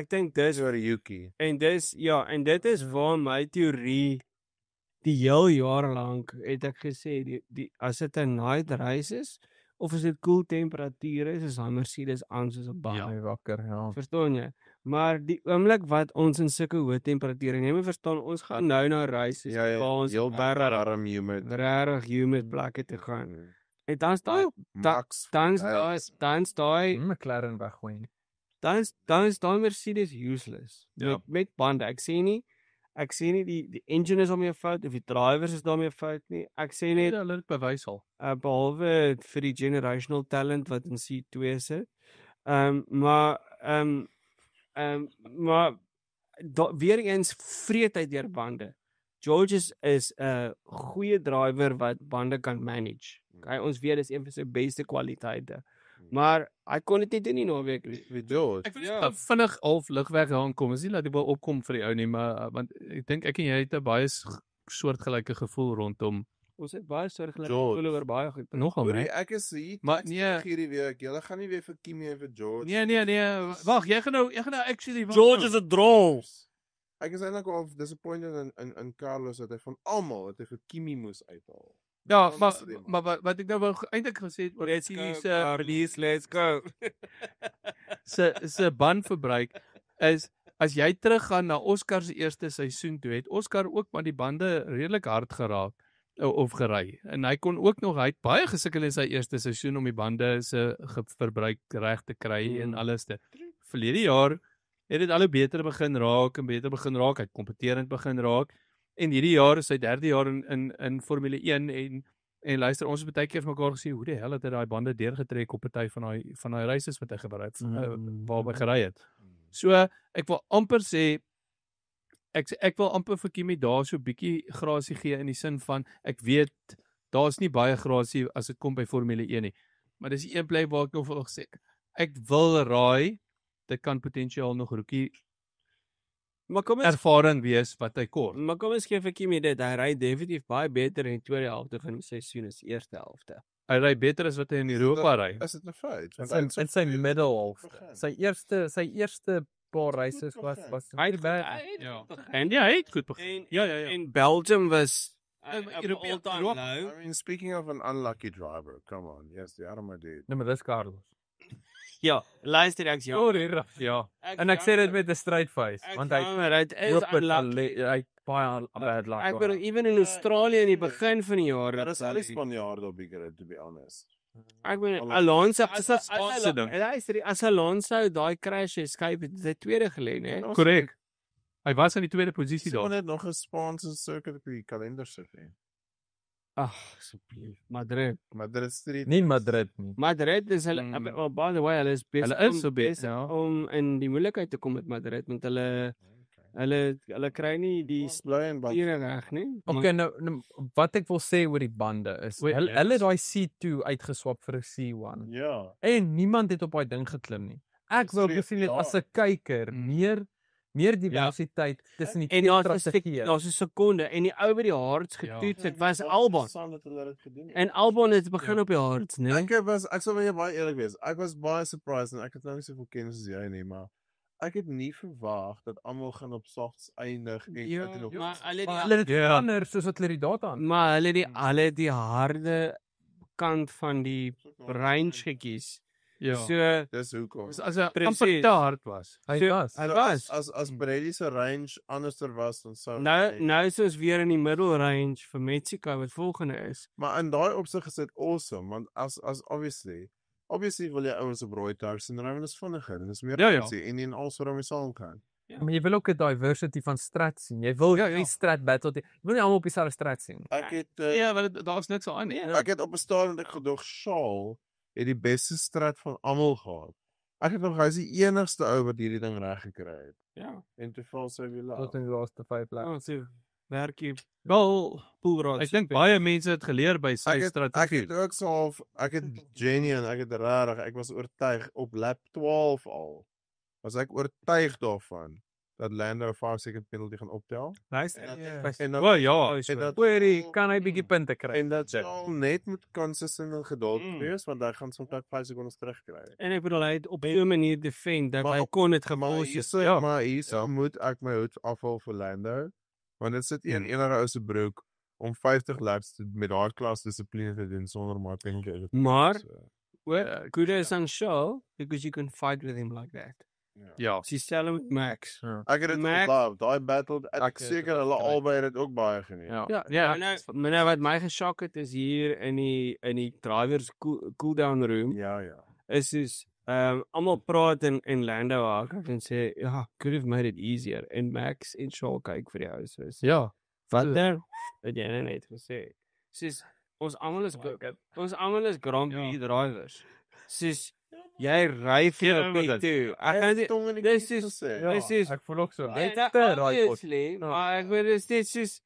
[SPEAKER 1] dink dis
[SPEAKER 3] oor Yuki.
[SPEAKER 1] En dit is waar my teorie die heel jaar lank het ek gesê die as dit 'n night race is of as dit koel temperature is daai Mercedes aan soos 'n baie
[SPEAKER 2] wakker, ja.
[SPEAKER 1] Verstaan jy? Maar die oomblik wat ons in sulke hoë temperature, jy moet verstaan, ons gaan nou na races
[SPEAKER 3] waar ons
[SPEAKER 1] heel
[SPEAKER 3] warm humid,
[SPEAKER 1] regtig humid plekke te gaan. En dan daai
[SPEAKER 2] McLaren weggooi.
[SPEAKER 1] Dan is daai Mercedes useless. Met bande. Ek sê nie die engine is daarmee fout of die drivers is daarmee fout nie. Ek sê net
[SPEAKER 2] hulle het bewys al.
[SPEAKER 1] Behalwe vir die generational talent wat in C2 sit. Maar weer eens vreet hy deur bande. George is 'n goeie driver wat bande kan manage. Okay, ons weet dis een van sy beste kwaliteite. Maar hy kon dit nie doen nie naweek
[SPEAKER 3] wie George.
[SPEAKER 2] Ek wil vinnig half ligweg aankom. Is nie dat hy wil opkom vir die ou nie, maar want ek dink ek en jy het 'n baie soortgelyke gevoel rondom.
[SPEAKER 1] Ons het baie soortgelyke gevoel oor baie goed.
[SPEAKER 2] Nogal, né?
[SPEAKER 3] Ek is hier.
[SPEAKER 2] Maar nee,
[SPEAKER 3] hierdie week. Julle gaan nie weer vir Kimi en vir George.
[SPEAKER 2] Nee. Wag, jy gaan nou actually
[SPEAKER 1] George is 'n drol.
[SPEAKER 3] Ek is eintlik al disappointed in Carlos dat hy van almal het hy vir Kimi moes uithaal.
[SPEAKER 2] Ja, maar wat ek nou wou eintlik gesê het oor
[SPEAKER 1] Carlos, let's go.
[SPEAKER 2] se bandverbruik is as jy teruggaan na Oscar se eerste seisoen toe het Oscar ook maar die bande redelik hard geraak of gery. En hy kon ook nog hy het baie gesukkel in sy eerste seisoen om die bande se verbruik reg te kry en alles te. Verlede jaar het dit al hoe beter begin raak, hy het kompeterend begin raak. En hierdie jaar is sy 3de jaar in Formule 1 en luister, ons het baie keer vir mekaar gesê hoe die hel het hy daai bande deurgetrek op party van daai races wat hy gery het, waarby gery het. So ek wil amper sê ek wil amper vir Kimi daar so bietjie grasie gee in die sin van ek weet daar's nie baie grasie as dit kom by Formule 1 nie. Maar dis die een plek waar ek nog wil gesê ek wil raai dit kan potensiaal nog rookie ervaring wees wat hy kort.
[SPEAKER 1] Maar kom ons gee vir Kimi dit, hy ry definitief baie beter in die tweede helfte van die seisoen as die eerste helfte.
[SPEAKER 2] Hy ry beter as wat hy in Europa ry.
[SPEAKER 3] Is dit 'n feit?
[SPEAKER 2] In sy middle half. Sy eerste paar races was
[SPEAKER 1] hy
[SPEAKER 2] bad.
[SPEAKER 1] En hy het goed begin. Ja. En Belgium was
[SPEAKER 3] European low. I mean, speaking of an unlucky driver, come on, yes, die arme dude.
[SPEAKER 2] Nee, maar dis Carlos.
[SPEAKER 1] Ja, luister ek
[SPEAKER 2] ja. En ek sê dit met 'n straight face, want hy baie bad luck.
[SPEAKER 1] Ek bedoel even in Australië in die begin van die jaar.
[SPEAKER 3] Daar is al die Spanjaarde op die grid, to be honest.
[SPEAKER 1] Ek bedoel Alonso as Alonso daai crash escape het sy tweede gelê, né?
[SPEAKER 2] Korrek. Hy was in die tweede posisie daar.
[SPEAKER 3] Sy kon net nog 'n sponsor circuit op die kalender sit hê.
[SPEAKER 1] Ag, asseblief. Madrid
[SPEAKER 3] Street.
[SPEAKER 2] Nie Madrid nie.
[SPEAKER 1] Madrid is hulle by the way, hulle is besig om in die moeilikheid te kom met Madrid want hulle kry nie die spiere reg nie.
[SPEAKER 2] Okay, nou wat ek wil sê oor die bande is hulle het daai C2 uitgeswap vir 'n C1.
[SPEAKER 3] Ja.
[SPEAKER 2] En niemand het op daai ding geklim nie. Ek wou gesien het as 'n kyker meer diversiteit tussen die
[SPEAKER 1] twee strategieë. Daar's 'n sekonde en die ou by die hards getoets, dit was Albon. En Albon het begin op die hards, né?
[SPEAKER 3] Ek sal baie eerlik wees. Ek was baie surprised en ek het nou nie soveel kennis as jy nie, maar ek het nie verwag dat almal gaan op softs eindig en
[SPEAKER 1] Ja,
[SPEAKER 3] ek het nog-
[SPEAKER 1] maar hulle
[SPEAKER 2] Maar
[SPEAKER 1] die
[SPEAKER 2] hulle het
[SPEAKER 4] Ja.
[SPEAKER 2] verander soos wat hulle die data aan.
[SPEAKER 1] maar hulle die harde kant van die range gekies.
[SPEAKER 4] Ja.
[SPEAKER 1] So
[SPEAKER 3] Dis hoekom.
[SPEAKER 4] As hy
[SPEAKER 1] Precies.
[SPEAKER 4] amper te hard was.
[SPEAKER 2] Hy
[SPEAKER 1] so-
[SPEAKER 2] was.
[SPEAKER 1] hy was.
[SPEAKER 3] As Brady se range anderster was dan sou
[SPEAKER 1] nou is ons weer in die middle range vir Mexico wat volgende is.
[SPEAKER 3] Maar in daai opsig is dit awesome want as obviously wil jy ouens op rooi tars en dan is vinniger en dis meer
[SPEAKER 4] Ja, ja.
[SPEAKER 3] fancy en dan also daarmee saam gaan.
[SPEAKER 2] Maar jy wil ook 'n diversity van strat sien. Jy wil
[SPEAKER 4] Ja, ja.
[SPEAKER 2] nie strat battle. Jy wil nie almal op dieselfde strat sien.
[SPEAKER 3] Ek het
[SPEAKER 4] Ja, want daar's niks aan nie.
[SPEAKER 3] ek het op 'n stadium ek gedog Shaw het die beste strat van almal gehad. Ek het nog hy's die enigste ou wat hierdie ding reg gekry het.
[SPEAKER 1] Ja.
[SPEAKER 3] En toe val sy weer laag.
[SPEAKER 2] Tot in die laaste 5 plek.
[SPEAKER 1] Oh, so werk jy
[SPEAKER 4] Wel,
[SPEAKER 1] poolrad.
[SPEAKER 4] ek dink baie mense het geleer by sy
[SPEAKER 3] Ek
[SPEAKER 4] strategie.
[SPEAKER 3] het ook so half ek het genuine, ek het regtig, ek was oortuig op lap 12 al. Was ek oortuig daarvan dat Lando 'n 5-second penalty gaan optel.
[SPEAKER 1] Luister.
[SPEAKER 3] En dat
[SPEAKER 4] O ja,
[SPEAKER 3] en dat
[SPEAKER 2] Hoorie, kan hy bietjie punte kry?
[SPEAKER 3] en dat sal net met consistent en geduld
[SPEAKER 1] Mm.
[SPEAKER 3] wees want hy gaan soms net 5 sekondes terugkry.
[SPEAKER 1] En ek bedoel hy het op 'n manier defend dat
[SPEAKER 3] Maar
[SPEAKER 1] hy
[SPEAKER 3] op-
[SPEAKER 1] kon dit
[SPEAKER 3] Maar
[SPEAKER 1] gebos
[SPEAKER 3] hierso
[SPEAKER 4] ja.
[SPEAKER 3] maar hierso moet ek my hoed afhaal vir Lando want dit sit een enige ou se broek om 50 laps met daai klas dissipline te doen sonder my penke.
[SPEAKER 1] Maar
[SPEAKER 3] So,
[SPEAKER 1] kudos aan Shaw because you can fight with him like that.
[SPEAKER 4] ja.
[SPEAKER 1] Sy stel hom met Max.
[SPEAKER 3] ek het dit
[SPEAKER 1] Mac-
[SPEAKER 3] geloof, daai battle ek
[SPEAKER 2] Ek het
[SPEAKER 3] seker
[SPEAKER 2] dit
[SPEAKER 3] hulle
[SPEAKER 2] gekry.
[SPEAKER 3] albei het dit ook baie geniet.
[SPEAKER 2] Ja.
[SPEAKER 1] Ja, maar nou wat my geskok het is hier in die drivers cool down room
[SPEAKER 3] Ja, ja.
[SPEAKER 1] is soos almal praat en Lando haak en sê ja, could have made it easier en Max en Shaw kyk vir die ou soos
[SPEAKER 2] Ja.
[SPEAKER 1] wat nou het jy net gesê. Soos ons almal is Grand Prix drivers. Soos jy ry vir
[SPEAKER 4] Ja,
[SPEAKER 1] jou
[SPEAKER 4] maar
[SPEAKER 1] pit
[SPEAKER 4] dit-
[SPEAKER 1] toe. Ek gaan dit
[SPEAKER 3] tong in die
[SPEAKER 1] dis
[SPEAKER 3] kies
[SPEAKER 1] is-
[SPEAKER 3] gesê.
[SPEAKER 2] Ja,
[SPEAKER 1] Dis is-
[SPEAKER 2] ek voel ook so.
[SPEAKER 1] Net
[SPEAKER 2] Net te raai pot.
[SPEAKER 1] obviously, maar ek weet dis net soos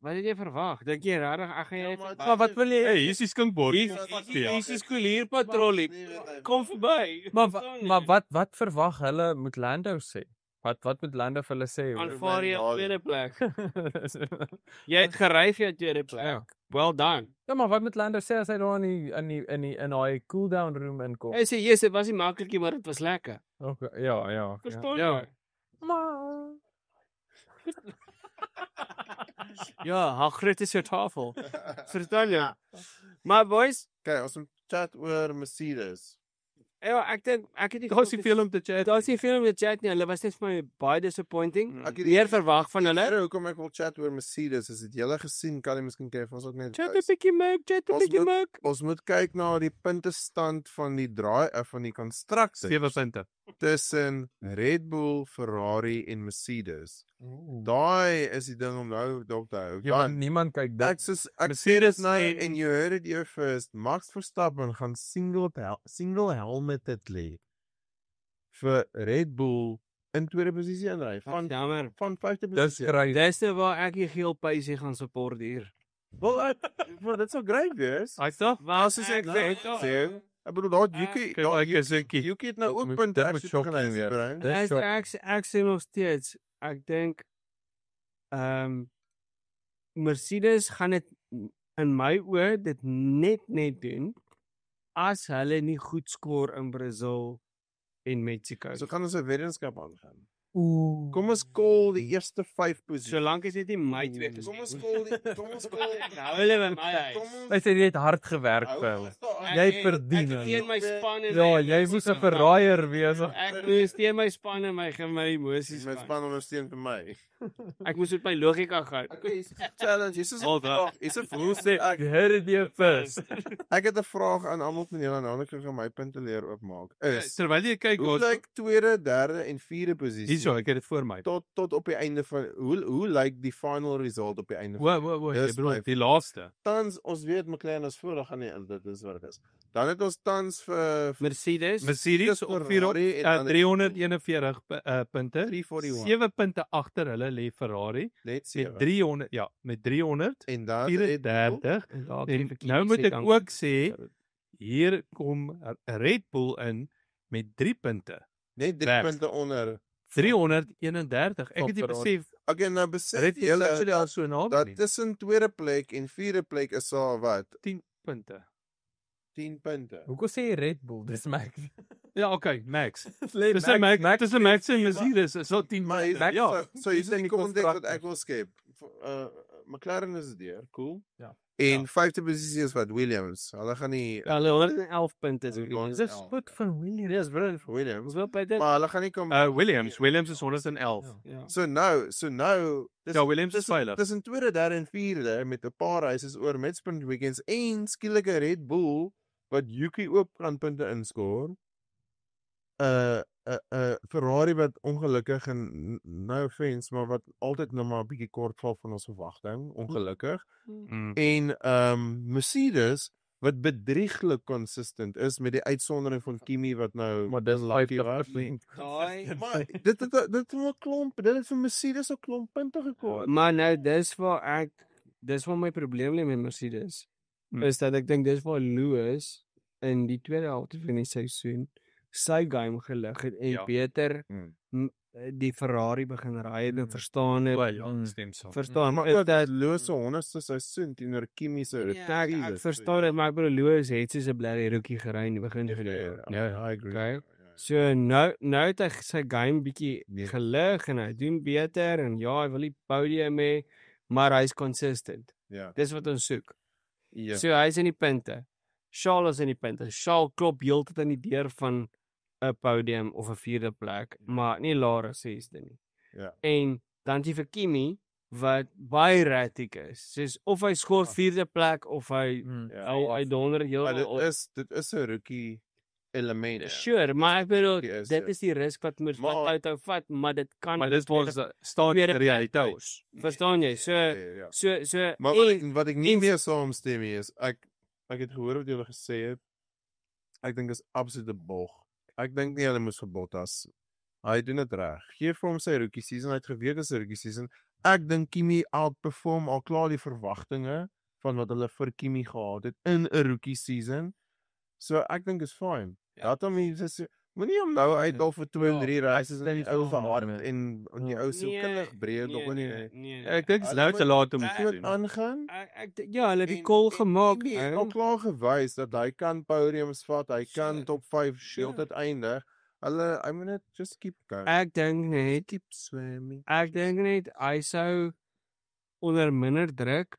[SPEAKER 1] wat het jy verwag? Dink jy regtig ek gaan jy
[SPEAKER 3] Ja, maar-
[SPEAKER 1] maar wat wil jy?
[SPEAKER 4] Hey, hier is die skinkbord.
[SPEAKER 1] Hier is die skoolierpatrollie. Kom verby.
[SPEAKER 2] Maar wat verwag hulle moet Lando sê? Wat moet Lando vir hulle sê?
[SPEAKER 1] Aanvaar jy op
[SPEAKER 3] Ja.
[SPEAKER 1] tweede plek. Jy het gery vir jou tweede plek.
[SPEAKER 2] Ja.
[SPEAKER 1] Well done.
[SPEAKER 2] Ja, maar wat moet Lando sê as hy daar in daai cool down room inkom?
[SPEAKER 1] Hy sê yes, dit was nie maklikie, maar dit was lekker.
[SPEAKER 2] Okay, ja.
[SPEAKER 1] Verstaan
[SPEAKER 4] Ja.
[SPEAKER 1] jy?
[SPEAKER 2] Maar
[SPEAKER 1] Ja, how groot is jou tafel? Verstaan jy? Maar boys,
[SPEAKER 3] Okay, ons moet chat oor Mercedes.
[SPEAKER 1] ja, ek dink ek het nie
[SPEAKER 4] Daar's nie veel om te chat.
[SPEAKER 1] Daar's nie veel om te chat nie. Hulle was net vir my baie disappointing.
[SPEAKER 3] Ek het
[SPEAKER 1] Meer verwag van hulle.
[SPEAKER 3] Rede hoekom ek wil chat oor Mercedes is dit julle gesien kan jy miskien kyk ons ook net
[SPEAKER 1] Chat 'n
[SPEAKER 3] wys.
[SPEAKER 1] bietjie maak, chat 'n
[SPEAKER 3] Ons
[SPEAKER 1] bietjie
[SPEAKER 3] moet-
[SPEAKER 1] maak.
[SPEAKER 3] Ons moet kyk na die puntestand van die van die konstruksie
[SPEAKER 4] 7 punte.
[SPEAKER 3] tussen Red Bull, Ferrari en Mercedes. Daai is die ding om nou dop te hou.
[SPEAKER 2] ja, maar
[SPEAKER 3] Dan
[SPEAKER 2] niemand kyk
[SPEAKER 3] ek
[SPEAKER 2] dit.
[SPEAKER 3] sê ek
[SPEAKER 4] Mercedes
[SPEAKER 3] sê nou
[SPEAKER 4] en-
[SPEAKER 3] en you heard it here first. Max Verstappen gaan single helmeted lê vir Red Bull in tweede posisie inry van
[SPEAKER 1] Jammer.
[SPEAKER 3] van 5de
[SPEAKER 2] Dis
[SPEAKER 3] posisie.
[SPEAKER 2] crazy.
[SPEAKER 1] Dis nou waar ek die geel pysie gaan support hier.
[SPEAKER 3] Wel, maar dit sou great wees.
[SPEAKER 4] Hy stop.
[SPEAKER 1] Maar soos ek sê,
[SPEAKER 3] Sê, ek bedoel daar Yuki,
[SPEAKER 4] Kyk, ek is ekkie.
[SPEAKER 3] Yuki het nou ook
[SPEAKER 2] Moet-
[SPEAKER 3] punte
[SPEAKER 2] dit moet shock
[SPEAKER 3] weer.
[SPEAKER 2] Dis
[SPEAKER 1] Ek
[SPEAKER 2] so-
[SPEAKER 1] ek sê nog steeds, ek dink Mercedes gaan dit in my oë dit net doen as hulle nie goed skoor in Brazil en Mexico.
[SPEAKER 3] So gaan ons 'n weddenskap aangaan.
[SPEAKER 2] Ooh.
[SPEAKER 3] Kom ons call die eerste 5 posisies.
[SPEAKER 1] Solank is dit nie my twee
[SPEAKER 3] Kom
[SPEAKER 1] gesê.
[SPEAKER 3] ons call
[SPEAKER 1] Nou hulle by my huis.
[SPEAKER 2] Hy sê jy het hard gewerk vir hulle. Jy verdien
[SPEAKER 1] Ek teen my span en
[SPEAKER 2] Ja,
[SPEAKER 1] my
[SPEAKER 2] jy moes 'n
[SPEAKER 1] emosies
[SPEAKER 2] verraaier wees.
[SPEAKER 1] Ek moes teen my span en my emosies.
[SPEAKER 3] my span ondersteun vir my.
[SPEAKER 1] Ek moes met my logika gaan.
[SPEAKER 3] Okay, challenge. Dis 'n
[SPEAKER 4] Hold up.
[SPEAKER 3] vraag. Is 'n vraag.
[SPEAKER 2] You heard it here first.
[SPEAKER 3] Ek het 'n vraag aan almal van julle nou net gaan my punte leer oopmaak. Is
[SPEAKER 4] Terwyl jy kyk,
[SPEAKER 3] hoe lyk tweede, derde en vierde posisie?
[SPEAKER 4] hierso, ek het dit voor my.
[SPEAKER 3] tot op die einde van hoe lyk die final result op die einde van
[SPEAKER 4] Wo,
[SPEAKER 3] Dis
[SPEAKER 4] jy bedoel
[SPEAKER 3] my-
[SPEAKER 4] die laaste.
[SPEAKER 3] tans ons weet McLaren is voor, dan gaan nie dit is wat dit is. Dan het ons tans vir
[SPEAKER 1] Mercedes.
[SPEAKER 4] Mercedes op
[SPEAKER 3] Ferrari en dan
[SPEAKER 4] 341 punte.
[SPEAKER 3] 341.
[SPEAKER 4] 7 punte agter hulle lê Ferrari
[SPEAKER 3] net
[SPEAKER 4] met
[SPEAKER 3] 7.
[SPEAKER 4] 300 ja, met 300
[SPEAKER 3] En dan
[SPEAKER 4] 34. En nou moet ek ook sê hier kom Red Bull in met 3 punte.
[SPEAKER 3] net 3
[SPEAKER 4] Reg.
[SPEAKER 3] punte onder.
[SPEAKER 4] 331. Ek het nie
[SPEAKER 2] Ferrari.
[SPEAKER 4] besef
[SPEAKER 3] Okay, nou besef
[SPEAKER 4] Red Bull
[SPEAKER 3] julle
[SPEAKER 4] actually al so naby
[SPEAKER 3] dat
[SPEAKER 4] nie.
[SPEAKER 3] tussen tweede plek en vierde plek is daar wat
[SPEAKER 4] 10 punte.
[SPEAKER 3] 10 punte.
[SPEAKER 2] Hoekom sê jy Red Bull? Dis Max.
[SPEAKER 4] Ja, okay, Max.
[SPEAKER 2] Dis
[SPEAKER 4] Dis 'n Max, dis 'n Max en Mercedes, is so 10
[SPEAKER 3] Maar is,
[SPEAKER 4] Max.
[SPEAKER 3] ja, so
[SPEAKER 4] dis
[SPEAKER 3] is die
[SPEAKER 4] in die
[SPEAKER 3] konteks wat
[SPEAKER 4] kontrak.
[SPEAKER 3] ek wil skep. McLaren is deur, cool.
[SPEAKER 4] Ja.
[SPEAKER 3] En 5de posisie is wat Williams. Hulle gaan nie
[SPEAKER 1] Ja, hulle 111 punte is.
[SPEAKER 3] Dis
[SPEAKER 1] Dis goed van Williams. Dis brilliant.
[SPEAKER 3] Williams,
[SPEAKER 1] Ons wil by dit.
[SPEAKER 3] maar hulle gaan nie kom.
[SPEAKER 4] Williams is 111.
[SPEAKER 1] Ja.
[SPEAKER 3] So nou,
[SPEAKER 4] Ja, Williams is veilig.
[SPEAKER 3] Dis in tweede, derde en vierde met 'n paar races oor met sprint weekends en skielike Red Bull wat Yuki ook kan punte inskoor. Ferrari wat ongelukkig en no offense, maar wat altyd nou maar 'n bietjie kort val van ons verwagting, ongelukkig. En Mercedes wat bedrieglik consistent is met die uitsondering van Kimi wat nou
[SPEAKER 4] Maar dis
[SPEAKER 3] lucky
[SPEAKER 4] 50%.
[SPEAKER 3] was.
[SPEAKER 1] Daai
[SPEAKER 3] Maar dit het 'n klomp, dit het vir Mercedes 'n klomp punte gekos.
[SPEAKER 1] maar nou dis waar my probleem lê met Mercedes. Is dat ek dink dis waar Lewis in die tweede helfte van die seisoen sy game gelig het en beter die Ferrari begin ry en verstaan het.
[SPEAKER 4] Ja, stem saam.
[SPEAKER 1] Verstaan,
[SPEAKER 3] Maar
[SPEAKER 1] is
[SPEAKER 3] ook
[SPEAKER 1] dat
[SPEAKER 3] Lewis se 100ste seisoen teenoor Kimi se
[SPEAKER 1] ek verstaan dit, maar ek bedoel Lewis het soos 'n blerrie rookie gery in die begin van die jaar.
[SPEAKER 3] Ja, I agree.
[SPEAKER 1] Okay. So nou het hy sy game bietjie gelig en hy doen beter en ja, hy wil die podium hê, maar hy's consistent.
[SPEAKER 3] Ja.
[SPEAKER 1] Dis wat ons soek.
[SPEAKER 3] Ja.
[SPEAKER 1] So hy's in die punte. Charles is in die punte. Charles klop heeltyd aan die deur van 'n podium of 'n 4de plek, maar nie laer as 6de nie.
[SPEAKER 3] Ja.
[SPEAKER 1] En dan jy vir Kimi wat baie erratic is. Soos of hy skoor 4de plek of hy hy donder heel.
[SPEAKER 3] Maar dit is 'n rookie element.
[SPEAKER 1] Sure, maar ek bedoel
[SPEAKER 3] Is,
[SPEAKER 1] dit is die risk wat moet wat uithou vat, maar dit kan
[SPEAKER 4] Maar dis ons staan in realiteit.
[SPEAKER 1] Verstaan jy?
[SPEAKER 3] Ja.
[SPEAKER 1] So
[SPEAKER 3] Maar wat ek nie meer saamstem nie is ek het gehoor wat julle gesê het. Ek dink is absolute bog. Ek dink nie hulle moes vir Bottas. Hy doen dit reg. Gee vir hom sy rookie season, hy het geweet dis 'n rookie season. Ek dink Kimi outperform al klaar die verwagtinge van wat hulle vir Kimi gehad het in 'n rookie season. So ek dink is fine. Dat hom sê moenie hom nou uitdal vir 2 en 3 races in die ou van hard en die ou so kindig breed op nie.
[SPEAKER 4] Ek dink dit is nou te laat om dit te
[SPEAKER 3] Dit
[SPEAKER 4] doen.
[SPEAKER 3] aangaan.
[SPEAKER 1] Ja, hulle het die call gemaak.
[SPEAKER 3] Hy het al klaar gewys dat hy kan podiums vat, hy kan top 5 heeltyd eindig. Hulle, I mean, just keep going.
[SPEAKER 1] Ek dink net
[SPEAKER 3] Keep swimming.
[SPEAKER 1] Ek dink net hy sou onder minder druk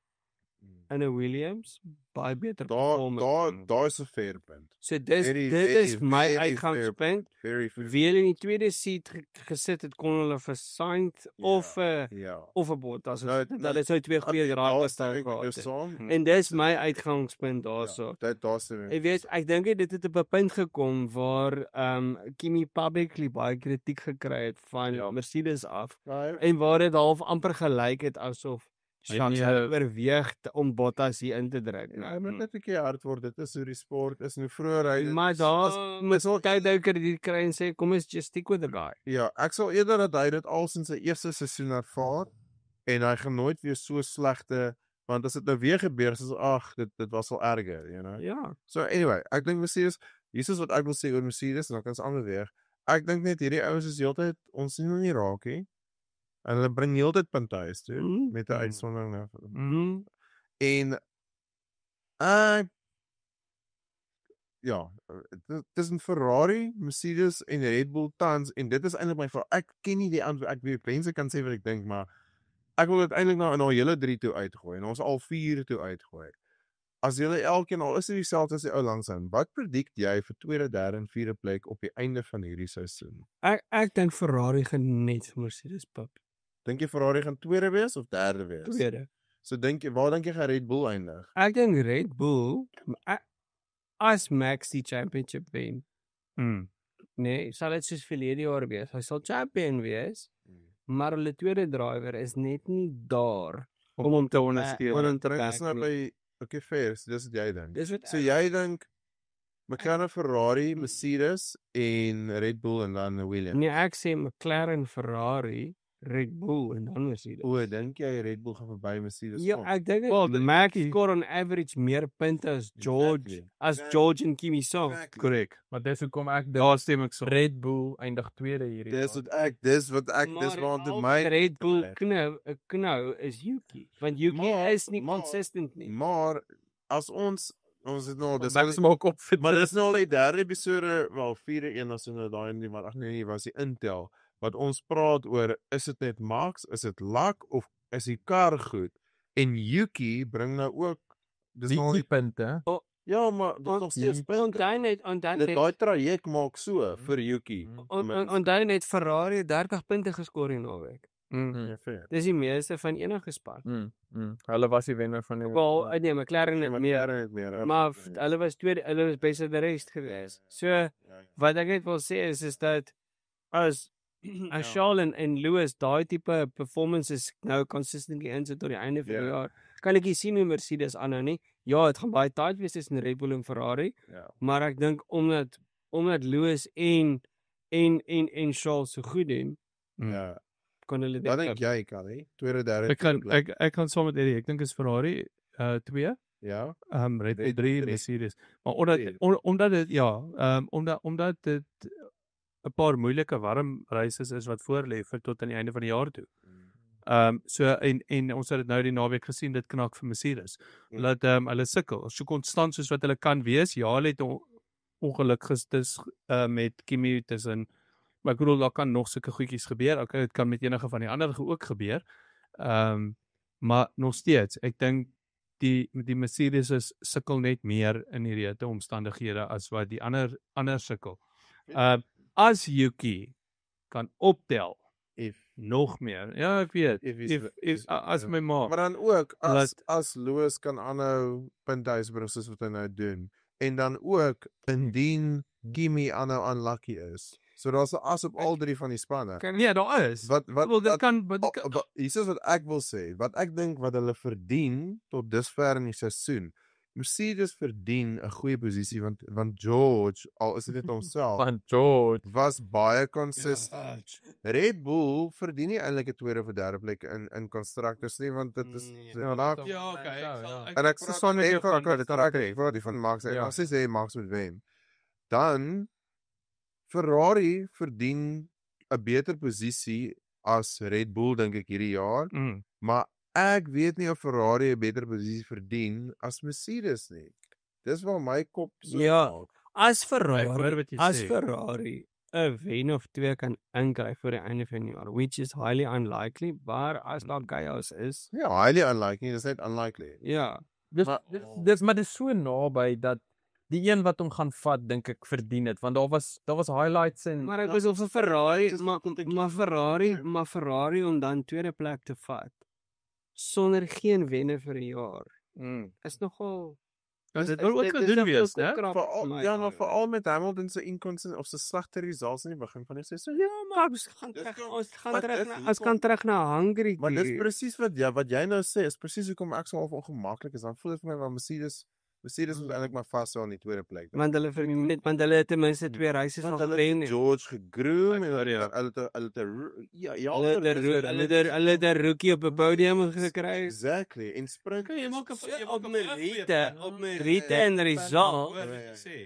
[SPEAKER 1] in 'n Williams baie beter perform.
[SPEAKER 3] Daar is 'n fair punt.
[SPEAKER 1] So dit is my uitgangspunt.
[SPEAKER 3] Very fair.
[SPEAKER 1] Wie hulle in die tweede seat gesit het, kon hulle vir Sainz of of 'n Bottas. Dat is so twee goeie drivers daar gehad. En dis my uitgangspunt daarso.
[SPEAKER 3] Daar's
[SPEAKER 1] Ek weet, ek dink dit het op 'n punt gekom waar Kimi publicly baie kritiek gekry het van Mercedes af en waar dit half amper gelyk het asof Charles oorweeg om Bottas hier in te druk.
[SPEAKER 3] Hy moet net 'n bietjie hard word. Dit is hoe die sport is. Nou vroeër hy
[SPEAKER 1] Maar daar moet ook kyk krediet kry en sê kom ons just stick with the guy.
[SPEAKER 3] Ja, ek sal eerder dat hy dit al in sy eerste seisoen ervaar en hy gaan nooit weer so slegte want as dit nou weer gebeur soos ag dit was al erger, you know.
[SPEAKER 1] Ja.
[SPEAKER 3] So anyway, ek dink Mercedes, hier is wat ek wil sê oor Mercedes en dan kan ons ander weer. Ek dink net hierdie ouens is heeltyd ons sien hulle nie raak nie. En hulle bring heeltyd punte huis toe met 'n uitsondering nou. En ja, tussen Ferrari, Mercedes en Red Bull tans en dit is eintlik my vraag. Ek ken nie die antwoord. Ek weet mense kan sê wat ek dink, maar ek wil dit eintlik nou in al hele 3 toe uitgooi en ons al 4 toe uitgooi. As julle elkeen al is dit dieselfde as die ou langsaan. Wat predict jy vir tweede, derde en vierde plek op die einde van hierdie seisoen?
[SPEAKER 1] Ek dink Ferrari gaan net vir Mercedes pap.
[SPEAKER 3] Dink jy Ferrari gaan tweede wees of derde wees?
[SPEAKER 1] Tweede.
[SPEAKER 3] So waar dink jy gaan Red Bull eindig?
[SPEAKER 1] Ek dink Red Bull as Max die championship wen. Nee, sal dit soos verlede jaar wees. Hy sal champion wees, maar hulle tweede driver is net nie daar om hom te ondersteun.
[SPEAKER 3] Dis nou by okay fair, so dis wat jy dink.
[SPEAKER 1] Dis wat
[SPEAKER 3] So jy dink McLaren, Ferrari, Mercedes en Red Bull en dan Williams.
[SPEAKER 1] Nee, ek sê McLaren, Ferrari, Red Bull en dan Mercedes.
[SPEAKER 3] O, dink jy Red Bull gaan verby Mercedes
[SPEAKER 1] Ja,
[SPEAKER 3] kom?
[SPEAKER 1] ek dink Max score on average meer punte as George en Kimi saam.
[SPEAKER 4] Korrek. Maar dis hoekom ek daar stem ek so. Red Bull eindig tweede hierdie.
[SPEAKER 3] Dis wat ek waar toe my
[SPEAKER 1] Red Bull knou is Yuki, want Yuki is nie consistent nie.
[SPEAKER 3] Maar as ons Ons het nou, dis
[SPEAKER 2] Maximaal kop fit.
[SPEAKER 3] maar dis nou al die derde episode, wel 4-1 as in daai nie, maar ag nee, was die intel. Wat ons praat oor, is dit net marks, is dit luck of is die kar goed? En Yuki bring nou ook dis nou
[SPEAKER 2] Die punte.
[SPEAKER 3] ja, maar dit is nog steeds
[SPEAKER 1] Onthou net
[SPEAKER 3] daai traject maak so vir Yuki.
[SPEAKER 1] onthou net Ferrari het 30 punte geskor in naweek.
[SPEAKER 3] Ja, fair.
[SPEAKER 1] Dis die meeste van enige span.
[SPEAKER 2] Hulle was die wenner van die
[SPEAKER 1] Wel, nee, McLaren het meer,
[SPEAKER 3] meer.
[SPEAKER 1] maar hulle was tweede, hulle was beter die res geweest. So wat ek net wil sê is dat as Charles en Lewis daai tipe performances nou consistently insit tot die einde van die jaar, kan ek nie sien hoe Mercedes aanhou nie. Ja, dit gaan baie tight wees tussen Red Bull en Ferrari, maar ek dink omdat Lewis en Charles so goed doen,
[SPEAKER 3] Ja.
[SPEAKER 1] kon hulle
[SPEAKER 3] Wat
[SPEAKER 1] dit
[SPEAKER 3] dink jy, Kali? Tweede, derde.
[SPEAKER 4] Ek kan saam met Eddie. Ek dink is Ferrari 2,
[SPEAKER 3] Ja.
[SPEAKER 4] Red Bull
[SPEAKER 3] Red
[SPEAKER 4] 3
[SPEAKER 3] Bull
[SPEAKER 4] Mercedes. Maar omdat dit omdat dit 'n paar moeilike warm races is wat voorlê vir tot aan die einde van die jaar toe. So en ons het dit nou die naweek gesien, dit knak vir Mercedes. Laat hulle sukkel, so konstant soos wat hulle kan wees. Ja, hulle het ongeluk gestis met Kimi tussen, maar ek bedoel daar kan nog sulke goedjies gebeur. Okay, dit kan met enige van die ander ook gebeur. Maar nog steeds, ek dink die Mercedes is sukkel net meer in hierdie omstandighede as wat die ander sukkel. As Yuki kan optel nog meer. Ja, ek weet. If as my ma.
[SPEAKER 3] Maar dan ook as Lewis kan aanhou punthuisbring soos wat hy nou doen. En dan ook indien Kimi aanhou unlucky is. So daar's 'n as op al drie van die spanne.
[SPEAKER 4] Nee, daar is. Wel dit kan
[SPEAKER 3] hier is wat ek wil sê. Wat ek dink wat hulle verdien tot dusver in die seisoen. Mercedes verdien 'n goeie posisie want George, al is dit net homself,
[SPEAKER 2] van George
[SPEAKER 3] was baie consistent. Red Bull verdien nie eintlik 'n tweede of derde plek in constructors nie, want dit is en ek sê son net vir die van Max. As jy sê Max moet wen, dan Ferrari verdien 'n beter posisie as Red Bull dink ek hierdie jaar, maar ek weet nie of Ferrari 'n beter posisie verdien as Mercedes nie. Dis waar my kop so
[SPEAKER 1] maak. As Ferrari 'n wen of twee kan inkry vir die einde van die jaar, which is highly unlikely, maar as daar chaos is.
[SPEAKER 3] Ja, highly unlikely, dis net unlikely.
[SPEAKER 1] Ja.
[SPEAKER 2] Dis so naby dat die een wat hom gaan vat, dink ek verdien dit, want daar was highlights en
[SPEAKER 1] maar ek was of 'n Ferrari, maar Ferrari om dan tweede plek te vat sonder geen wenne vir 'n jaar. Is nogal
[SPEAKER 4] dit wil ook gedoen wees, né?
[SPEAKER 3] Ja, maar veral met Hamilton se inconsistent of se slegte results in die begin van die seisoen.
[SPEAKER 1] Ja, maar ons gaan terug na Hungary.
[SPEAKER 3] Maar dis presies wat jy nou sê, is presies hoekom ek so ongemaklik is. Dan voel dit vir my want Mercedes moet eintlik maar vashou aan die tweede plek.
[SPEAKER 1] Want hulle het ten minste 2 races al gewen.
[SPEAKER 3] George gegroom en hulle
[SPEAKER 1] het 'n rookie op 'n podium gekry.
[SPEAKER 3] Exactly. En sprint
[SPEAKER 1] jy maak op Merite en result.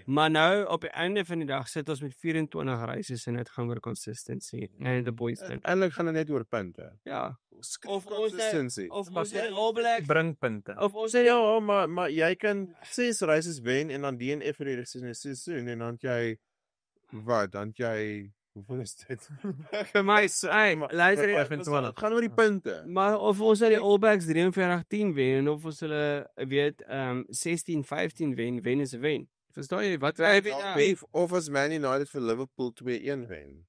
[SPEAKER 1] Maar nou op die einde van die dag sit ons met 24 races en dit gaan oor consistency en the boys thing.
[SPEAKER 3] Eintlik gaan dit net oor punte.
[SPEAKER 1] Ja.
[SPEAKER 3] Of consistency.
[SPEAKER 1] Of ons All Blacks
[SPEAKER 2] bring punte.
[SPEAKER 1] Of ons
[SPEAKER 3] ja, maar jy kan 6 races wen en dan DNF vir die seisoen en dan jy hoeveel is dit?
[SPEAKER 1] Vir my luister
[SPEAKER 3] dit gaan oor die punte.
[SPEAKER 1] Maar of ons uit die All Blacks 43-10 wen en of ons hulle weet 16-15 wen is 'n wen. Verstaan jy wat
[SPEAKER 3] of as Man United vir Liverpool 2-1 wen.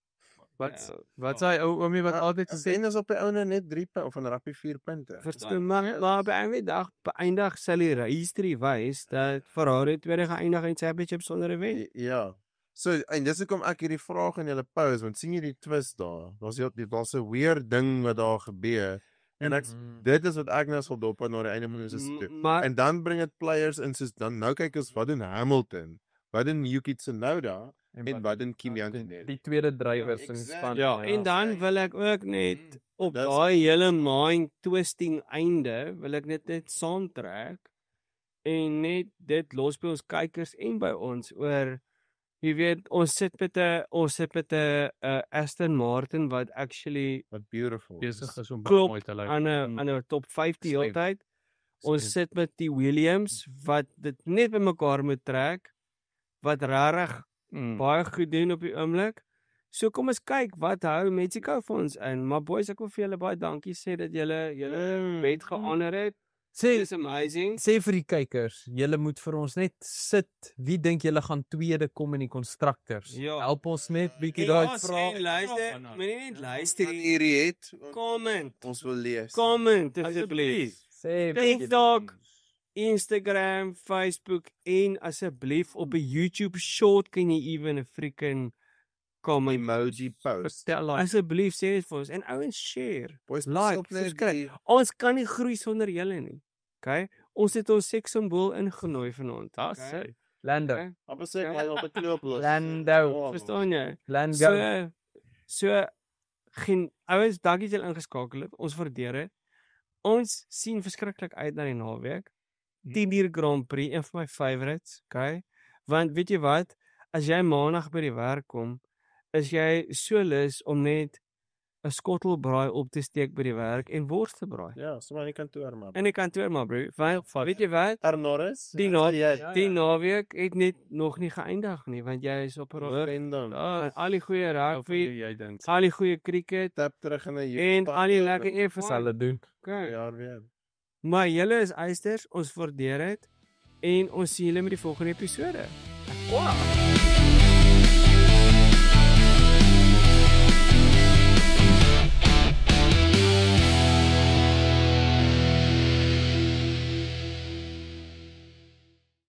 [SPEAKER 4] Wat sê oomie wat altyd gesê
[SPEAKER 3] en is op die ouene net 3 punte of 'n rappie 4 punte.
[SPEAKER 1] Verstaan maar op 'n dag beëindig sal die history wys dat Ferrari tweede geëindig in championship sonder 'n wen.
[SPEAKER 3] Ja. So en dis hoekom ek hierdie vraag in julle pose want sien jy die twist daar? Daar's 'n weird ding wat daar gebeur. En dit is wat ek nou sal dop na die einde van die seisoen. En dan bring dit players in soos dan nou kyk ons wat doen Hamilton, wat doen Yuki Tsunoda en wat doen Kimi Antonelli.
[SPEAKER 2] Die tweede drywers in die span.
[SPEAKER 1] Ja, en dan wil ek ook net op daai hele mind twisting einde wil ek net saamtrek en net dit los by ons kykers en by ons oor jy weet ons sit met 'n Aston Martin wat actually
[SPEAKER 3] wat beautiful
[SPEAKER 2] besig is om
[SPEAKER 1] mooi te lyk aan 'n top 50 heeltyd Ons sit met die Williams wat dit net bymekaar moet trek, wat regtig baie goed doen op die oomblik. So kom ons kyk wat hou Mexico vir ons in. Maar boys, ek wil vir julle baie dankie sê dat julle bet gehonour het. It's amazing.
[SPEAKER 2] Sê vir die kykers, julle moet vir ons net sit. Wie dink julle gaan tweede kom in die constructors?
[SPEAKER 1] Ja.
[SPEAKER 2] Help ons net bietjie daai
[SPEAKER 1] Ja,
[SPEAKER 2] vraag.
[SPEAKER 1] sê, luister, moenie net luister.
[SPEAKER 3] hierdie het,
[SPEAKER 1] Comment.
[SPEAKER 3] ons wil lees.
[SPEAKER 1] Comment asseblief.
[SPEAKER 2] Sê
[SPEAKER 1] TikTok, Instagram, Facebook en asseblief op 'n YouTube short kan jy ewen 'n freaking comment.
[SPEAKER 3] Emoji post.
[SPEAKER 1] Asseblief sê dit vir ons en ouens share.
[SPEAKER 3] Boys,
[SPEAKER 1] Like,
[SPEAKER 3] stop net
[SPEAKER 1] subscribe.
[SPEAKER 3] die-
[SPEAKER 1] Ons kan nie groei sonder julle nie. Okay? Ons het ons sekssimbool ingenooi vanaand. Okay?
[SPEAKER 2] Lando.
[SPEAKER 1] Okay?
[SPEAKER 3] Amper sê hy op 'n knoop los.
[SPEAKER 2] Lando.
[SPEAKER 1] Verstaan jy?
[SPEAKER 2] Lando.
[SPEAKER 1] So geen ouens, dankie dat julle ingeskakel het. Ons waardeer dit. Ons sien verskriklik uit na die naweek. 10 uur Grand Prix, een van my favorites, okay? Want weet jy wat? As jy maandag by die werk kom, is jy so lus om net 'n skottelbraai op te steek by die werk en wors te braai.
[SPEAKER 3] Ja, sommer in die kantoor man.
[SPEAKER 1] In die kantoor maar bro. Weet jy wat?
[SPEAKER 3] Arnoris?
[SPEAKER 1] Die naweek het net nog nie geëindig nie, want jy is op 'n
[SPEAKER 3] dan.
[SPEAKER 1] al die goeie rugby,
[SPEAKER 2] Jy dink.
[SPEAKER 1] al die goeie cricket
[SPEAKER 3] Tap terug in 'n
[SPEAKER 1] en al die lekker F1
[SPEAKER 2] Sal dit doen.
[SPEAKER 1] Okay.
[SPEAKER 3] jaar weer.
[SPEAKER 1] Maar julle is eisters, ons waardeer dit en ons sien julle met die volgende episode.
[SPEAKER 2] Wow.